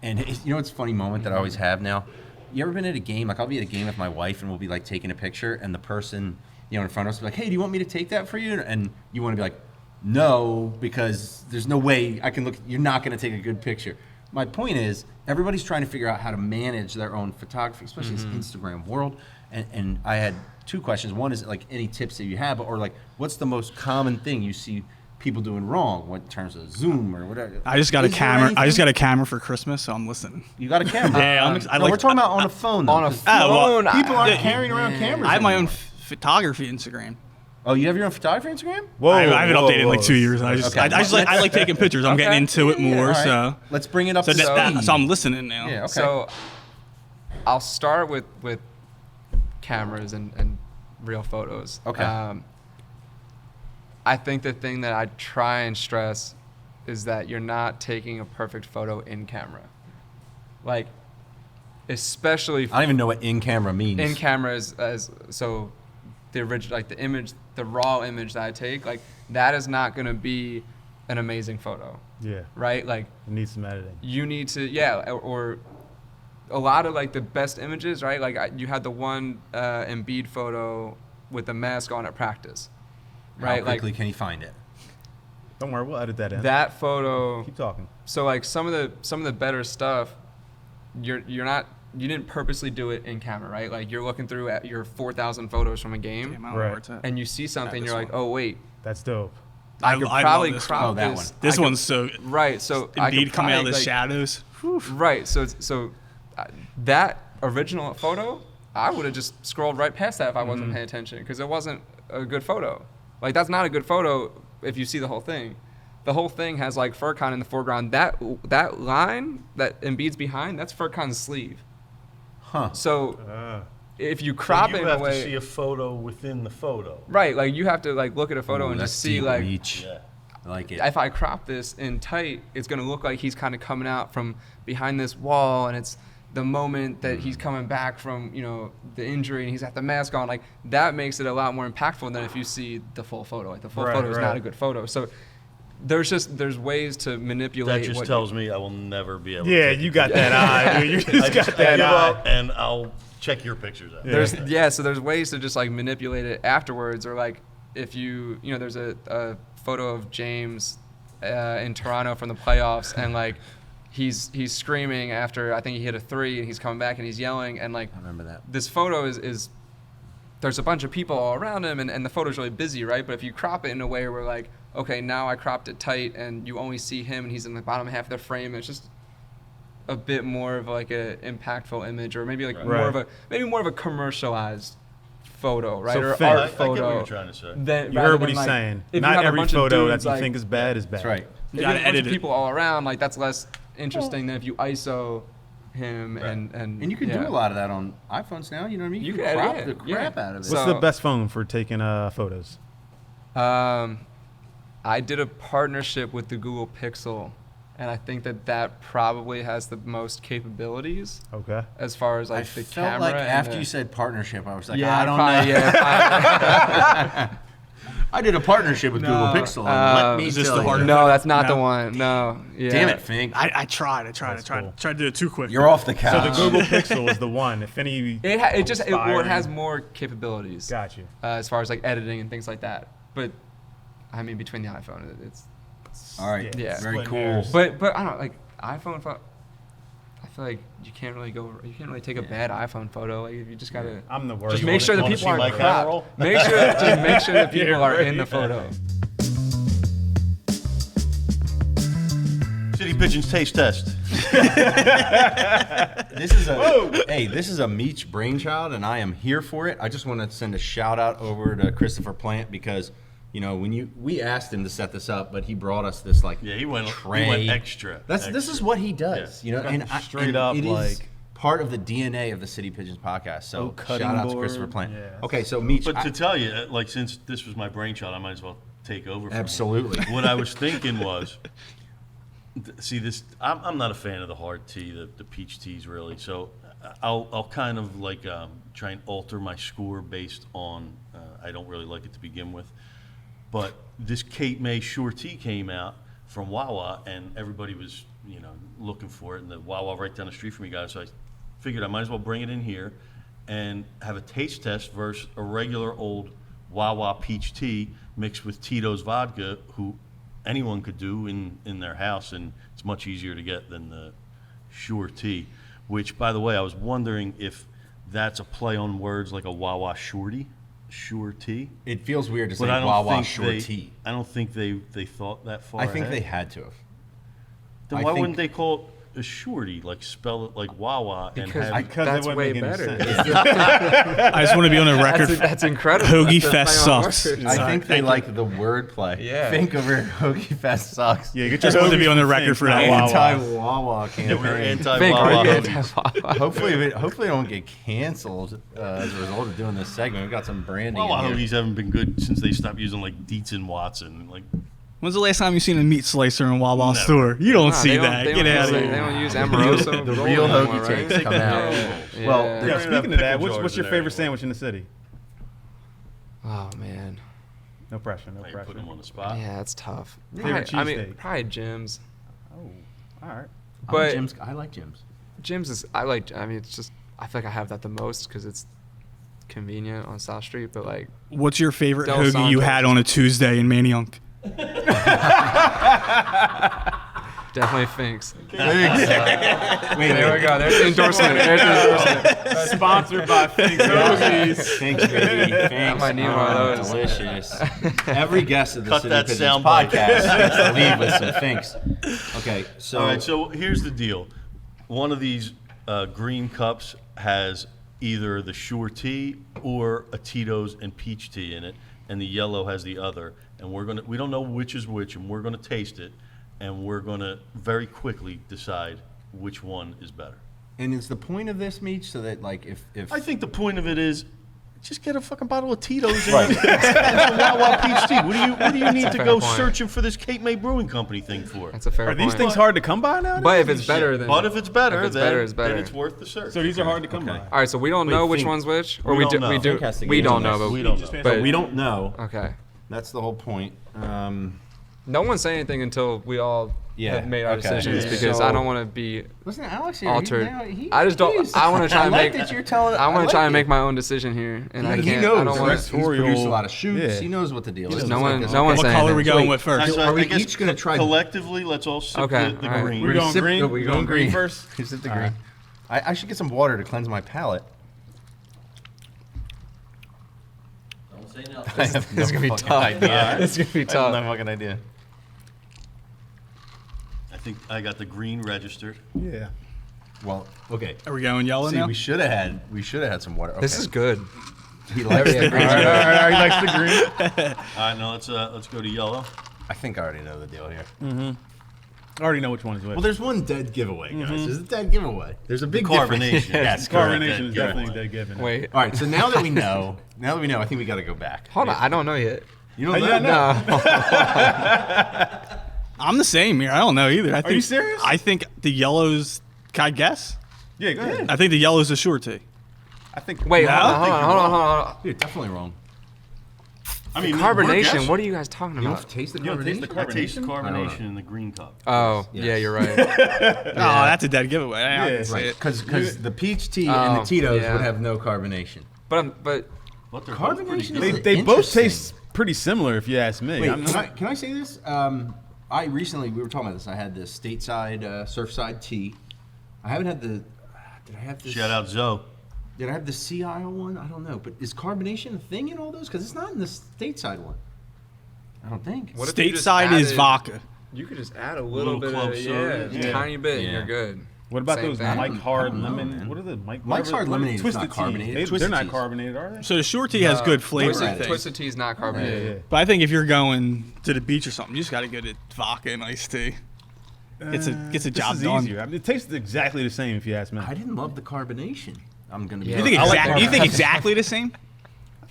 and it's a funny moment that I always have now. You ever been at a game? Like I'll be at a game with my wife, and we'll be like taking a picture, and the person in front of us will be like, "Hey, do you want me to take that for you?" And you want to be like, "No," because there's no way I can look. You're not going to take a good picture. My point is, everybody's trying to figure out how to manage their own photography, especially this Instagram world. And I had two questions. One is like any tips that you have, or like what's the most common thing you see people doing wrong in terms of zoom or whatever? I just got a Is there camera. I anything? just got a camera for Christmas, so I'm listening. You got a camera? Yeah, No, we're talking about on a phone. Though, On a 'cause phone, people aren't Yeah, carrying around cameras. I have my own anymore. photography Instagram. Oh, you have your own photography Instagram? Whoa, I haven't whoa, updated in like whoa. 2 years. I just, Okay. I like taking pictures. I'm getting into it more, All right. so Let's bring it up so, to that, speed. so I'm listening now. Yeah, okay. So I'll start with cameras and real photos. Okay. I think the thing that I try and stress is that you're not taking a perfect photo in camera. Like, especially I don't even know what in camera means. in camera as so the original, like the image, the raw image that I take, like that is not going to be an amazing photo, Yeah, right? Like it needs some editing. you need to, or a lot of like the best images, right? Like you had the one Embiid photo with the mask on at practice, right? How quickly Like can you find it? Don't worry, we'll edit that in. that photo. Keep talking. So like some of the better stuff, you didn't purposely do it in camera, right? Like you're looking through at your 4,000 photos from a game, Damn, I don't know Right. where it's at. and you see something, this you're like, one. oh wait, That's dope. I could I love probably this crop one. Oh, that this. one. This I could- one's so right. So I could Indeed coming out of probably, the like, shadows. Whew. Right. So that original photo, I would have just scrolled right past that if I wasn't paying attention because it wasn't a good photo. Like that's not a good photo if you see the whole thing. The whole thing has like Furkan in the foreground. That line that Embiid's behind, that's Furkan's sleeve. Huh. So if you crop So it you in a have to way, see a photo within the photo. right? Like you have to like look at a photo Ooh, and that's just see deep like. reach. Yeah. I like it. If I crop this in tight, it's gonna look like he's kind of coming out from behind this wall, and it's the moment that he's coming back from the injury and he's got the mask on. Like that makes it a lot more impactful than if you see the full photo. Like the full Right, photo is not right. a good photo. So there's ways to manipulate. That just what tells me I will never be able Yeah, to take you a got picture. that eye, dude. You I just just got that give eye. up and I'll check your pictures out. So there's ways to just like manipulate it afterwards, or like if there's a photo of James in Toronto from the playoffs, and like he's screaming after I think he hit a 3 and he's coming back and he's yelling, and like I remember that. this photo is there's a bunch of people all around him, and the photo's really busy, right? But if you crop it in a way where like, okay, now I cropped it tight and you only see him and he's in the bottom half of the frame, it's just a bit more of like a impactful image, or maybe like Right. more of a commercialized photo, right? So or Fink- art I get photo. what you're trying to say. You heard what he's saying. Not every photo that you think is bad is bad. That's right. If you gotta have a bunch edit of it. people all around, like that's less interesting than if you ISO him Right. and And you can yeah. do a lot of that on iPhones now. You know what I mean? You can can crop edit the it, yeah. crap out of it. What's So- the best phone for taking photos? I did a partnership with the Google Pixel, and I think that probably has the most capabilities Okay. as far as like I the felt camera. like and after the- you said partnership, I was like, yeah, I don't probably, know. Yeah, I did a partnership with Google Pixel. And let me is this tell the you. hardware? no, that's not the No. one. No. Yeah. Damn it, Fink. I tried cool. to do it too quick. You're off the So couch. the Google Pixel is the one. If any, It has inspiring- more capabilities Got you. as far as like editing and things like that. But I mean, between the iPhone, it's All right. Yeah. Very Splitting cool. hairs. But I don't know, like iPhone photo. I feel like you can't really take a bad iPhone photo. Like you just gotta I'm the worst. just make sure the wanna people see aren't my camera cropped. roll? Make sure the people Yeah, are right. in the photo. City Pigeons taste test. This is a Meech brainchild, and I am here for it. I just want to send a shout out over to Christopher Plant because when we asked him to set this up, but he brought us this like Yeah, he went tray. extra. This is what he does, and Straight up, it is like- part of the DNA of the City Pigeons podcast. So cutting shout out to board. Christopher Plant. Yeah. Okay, so Meech, But to tell you, like, since this was my brainchild, I might as well take over. From Absolutely. You. What I was thinking was, see this. I'm not a fan of the hard tea, the peach teas, really. So I'll kind of like try and alter my score based on. I don't really like it to begin with, but this Cape May Shore Tea came out from Wawa, and everybody was looking for it, and the Wawa right down the street from you guys. So I figured I might as well bring it in here and have a taste test versus a regular old Wawa peach tea mixed with Tito's vodka, who anyone could do in their house, and it's much easier to get than the Shore Tea, which, by the way, I was wondering if that's a play on words like a Wawa Shorty, Shore Tea. It feels weird to say But I don't Wawa think Shore Tea. I don't think they thought that far I think ahead. they had to have. Then I why think- wouldn't they call it a shorty, like spell it like Wawa and Because have Because that's it way wouldn't make any better. sense. I just want to be on the record. That's incredible. Hoagie That's Fest play on sucks. words. I think they like the wordplay. Yeah. Think over Hoagie Fest sucks. Yeah, get your Just wanted to be hoagies on the from record Fink, for not that. Wawa. Anti-Wawa Yeah, we're campaign. Fink, are anti-Wawa. you hoagies. anti-Wawa? Hopefully, I don't get canceled as a result of doing this segment. We've got some branding. Wawa in here. hoagies haven't been good since they stopped using like Dietz and Watson. Like, When's the last time you seen a meat slicer in Wawa Never. store? You don't Nah, see they don't- that. they Get don't out of use- here. They don't use Amoroso. The roll real anymore, hoagie right? takes come out. Yeah. Well, Yeah. Yeah, have speaking of pickle that, jars what's in your there favorite anymore. sandwich in the city? Oh man, No pressure, no now you're pressure. putting them on the spot. yeah, that's tough. Favorite I mean, cheesesteak? probably Jim's. Oh, all right. But I like Jim's. Jim's is I mean, it's just I feel like I have that the most because it's convenient on South Street. But like, What's your favorite Del hoagie you Santos. had on a Tuesday in Manayunk? definitely Fink's. Wait, There we go. There's the endorsement. There's the endorsement. Sponsored by Fink Hoagies. Thanks, baby. I Thanks. might need one of those. Delicious. Every guest of the Cut City that Pigeons sound bite. podcast gets to leave with some Finks. Okay, so, All right, so here's the deal. One of these green cups has either the Shore Tea or a Tito's and peach tea in it, and the yellow has the other. And we don't know which is which, and we're gonna taste it, and we're gonna very quickly decide which one is better. and is the point of this, Meech, so that like if I think the point of it is just get a fucking bottle of Tito's and some Wawa peach tea. What do you need to fair go point. searching for this Cape May Brewing Company thing for? That's a fair Are these point. things hard to come by now? But if it's better, then But if it's better, if it's then, better, it's better. then it's worth the search. So these are hard to come by. All right, so we don't Wait, know which Fink. one's which, or We we don't do. know. We do. Fink has to We get don't into know, this. but We don't know. But we don't know. okay. That's the whole point. No one say anything until we all Yeah, have made our okay. decisions Yeah. because So- I don't want to be Listen, Alex here. altered. I just don't. I want to try I and like make. that you're telling. I want like to try and it. make my own decision here, and I He can't. knows. I don't want He's to. produced a lot of shoots. Yeah. He knows what the deal is. No It's one. like this. No one What say color are we anything. going Wait, with first? So Are we I guess each gonna try- collectively? Let's all sip Okay, the all right. green. We're going Sip- green? we We going going green green first? Who's at the green? I should get some water to cleanse my palate. Don't say no. I have This is gonna be fucking tough. idea. This is gonna be I have tough. no fucking idea. I think I got the green registered. Yeah. Well, okay. Are we going yellow See, now? we should have had some water. Okay. This is good. He likes the Yeah, green. All right, he likes the green. All right, now let's go to yellow. I think I already know the deal here. I already know which one is which. Well, there's one dead giveaway, guys. There's a dead giveaway. There's a big Carbonation. difference. Yes, correct. Carbonation is Yeah. definitely dead given. Wait. All right, so now that we know, I think we got to go back. Hold on. I don't know yet. You don't Yeah, know? no. No. I'm the same here. I don't know either. I think, you serious? I think the yellow's. Can I guess? Yeah, go ahead. I think the yellow's a Shore Tea. I think. Wait. No? Hold on. You're definitely wrong. I mean, we're Carbonation. guessing. What are you guys talking You don't about? taste the You don't taste the carbonation? I taste carbonation? carbonation in the green cup. Oh, Yes. yeah, you're right. Oh, that's a dead giveaway. I Yeah. can see Right, it. because the peach tea and the Oh, Tito's yeah. would have no carbonation. But But they're both pretty Carbonation good. is They both Interesting. taste pretty similar, if you ask me. Wait, I'm not- can I say this? I recently, we were talking about this. I had the stateside Surfside tea. I haven't had the. Did I have this? Shout out Zoe. Did I have the Sea Isle one? I don't know. But is carbonation a thing in all those? Because it's not in the stateside one. I don't think. What if you just Stateside is added- vodka. you could just add a little bit club of soda. just a Yeah. tiny bit, Yeah. and you're good. What about Same those thing. Mike I Hard don't know, Lemon? man. What are the Mike's Mike's Hard Lemonade is Twisted not teas. carbonated. They're Twisted not teas. carbonated, are they? So the Shore Tea has good flavor. I Twisted, think. Twisted Tea is not carbonated. Yeah, yeah. But I think if you're going to the beach or something, you just got to go to vodka and iced tea. Gets a This job is done. easier. I mean, it tastes exactly the same, if you ask me. I didn't love the carbonation. I'm gonna be. Yeah. You think, I like you think exactly the same?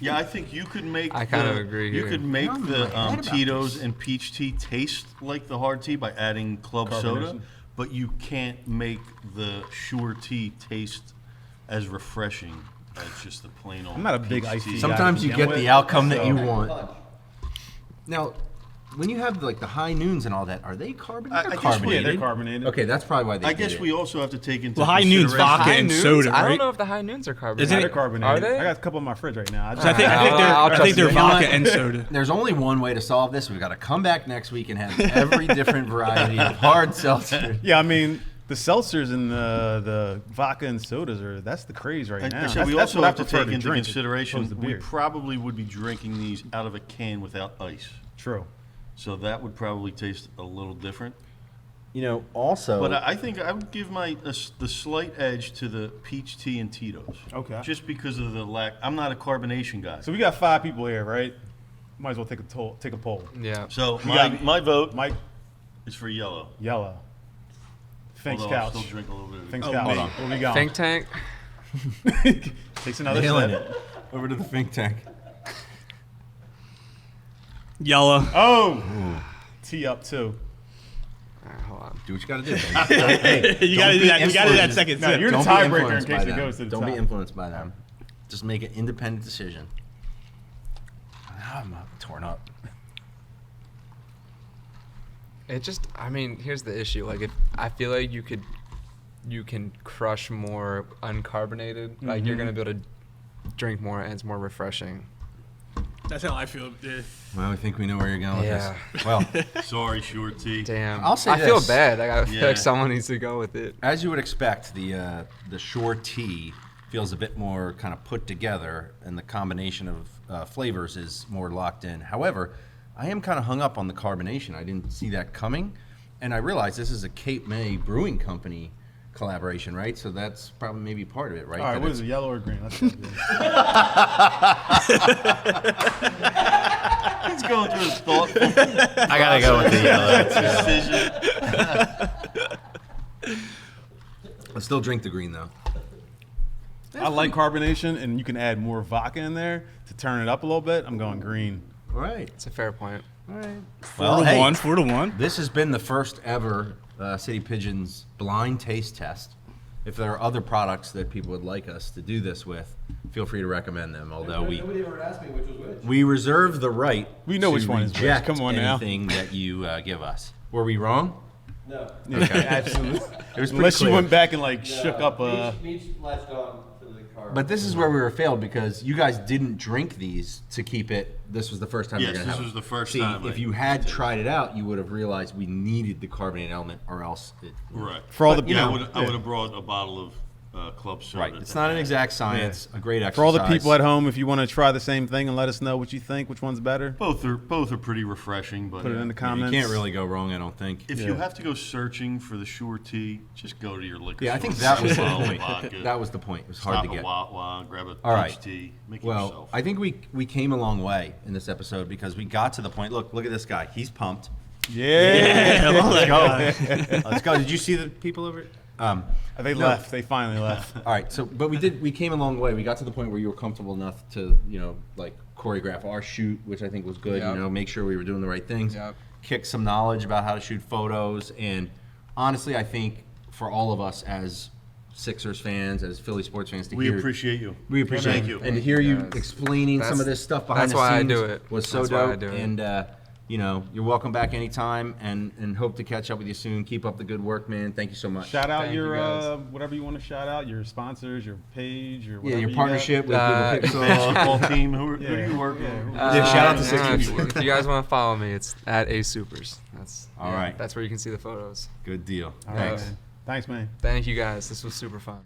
Yeah, I think you could make. I kind of agree You here. could make I'm the mad about Tito's this. and peach tea taste like the hard tea by adding club soda, Carbonation. but you can't make the Shore Tea taste as refreshing as just the plain old. I'm not a big peach iced tea guy. Sometimes you to get begin the with, outcome that you so- want. Now, when you have like the high noons and all that, are they carbonated? I They're guess we- yeah, carbonated. they're carbonated. Okay, that's probably why they. I did guess it. we also have to take into Well, high noon's consideration- vodka High and noons? soda, I right? don't know if the high noons are carbonated. Isn't They're it- carbonated. Are they? I got a couple of my fridge right now. So I think I'll they're trust you. vodka You know and what? soda. There's only one way to solve this. We've got to come back next week and have every different variety of hard seltzer. Yeah, I mean, The seltzers and the vodka and sodas that's the craze right now. So we That's also what I have to prefer take into drink consideration opposed to we beer. probably would be drinking these out of a can without ice. True. So that would probably taste a little different. You know, also. But I think I would give the slight edge to the peach tea and Tito's. Okay. Just because of the lack. I'm not a carbonation guy. So we got 5 people here, right? Might as well take a poll. Yeah. So We got- my vote Mike, is for yellow. yellow. Fink's Although I'll couch. still drink a little bit of Fink's Oh, couch. me. What we got? Think tank. Takes another Nailing sip. it. Over to the Fink tank. Yellow. Oh! Tee up too. All right, hold on. Do what you got to do. Hey, You gotta do that. You gotta do that influenced. second No, sip. you're the Don't be tiebreaker in influenced case by it them. goes to the Don't be top. influenced by them. Just make an independent decision. I'm torn up. It just, I mean, here's the issue. Like, if I feel like you can crush more uncarbonated. Like, you're gonna be able to drink more, and it's more refreshing. That's how I feel. Yeah. Well, I think we know where you're going with Yeah. this. Well, Sorry, Shore Tea. Damn. I'll say I feel this. bad. Like, I feel Yeah. like someone needs to go with it. as you would expect, the Shore Tea feels a bit more kind of put together, and the combination of flavors is more locked in. However, I am kind of hung up on the carbonation. I didn't see that coming, and I realized this is a Cape May Brewing Company collaboration, right? So that's probably maybe part of it, right? All right, That what it's- is it, yellow or green? Let's go. He's going through his thoughtful I gotta go with the yellow. decision. I'll still drink the green though. I like carbonation, and you can add more vodka in there to turn it up a little bit. I'm going green. All right. It's a fair point. All right. 4 to 1. This has been the first ever City Pigeons blind taste test. If there are other products that people would like us to do this with, feel free to recommend them. Although Nobody ever asked me which was which. we reserve the right We know to which one is which. reject Come on now. anything that you give us. Were we wrong? No. Okay. Absolutely. It was pretty Unless you clear. went back and like shook up Meech latched on to the car. But this is where we were failed because you guys didn't drink these to keep it. This was the first time. Yes, you're gonna this have was it. the first See, time if I you had did it. tried it out, you would have realized we needed the carbonated element, or else it. Right. For all the you Yeah, know, I would have brought a bottle of club soda. Right. It's not an exact science. A great exercise. For all the people at home, if you want to try the same thing and let us know what you think, which one's better, Both are pretty refreshing, but put it in the You comments. can't really go wrong, I don't think. if you have to go searching for the Shore Tea, just go to your liquor Yeah, I store. think that was the Grab a point. vodka, That was the point. It was hard stop to at get. Wawa, grab a All peach right. tea, make it Well, yourself. I think we came a long way in this episode because we got to the point. Look at this guy. He's pumped. Yeah. Let's go. Let's go. Did you see the people over? They left. They finally left. All right. So, but we came a long way. We got to the point where you were comfortable enough to, like choreograph our shoot, which I think was good. Yep. Make sure we were doing the right things. Yep. Kick some knowledge about how to shoot photos, and honestly, I think for all of us as Sixers fans, as Philly sports fans, to we hear appreciate you. we appreciate Thank it. you. And to hear you Yes. explaining some of That's- this stuff behind that's the why I scenes do it. was so That's why I dope. do it. And you're welcome back anytime, and hope to catch up with you soon. Keep up the good work, man. Thank you so much. Shout out Thank you, your guys. Whatever you want to shout out, your sponsors, your page, your Yeah, whatever your you partnership with Uh, Google Pixel. Basketball team. Who do Yeah. you work Yeah. with? Yeah, shout out to Sixers. If you guys want to follow me, it's at asupers. That's All right. That's where you can see the photos. Good deal. Got. All right, Thanks. man. Thanks, man. Thank you guys. This was super fun.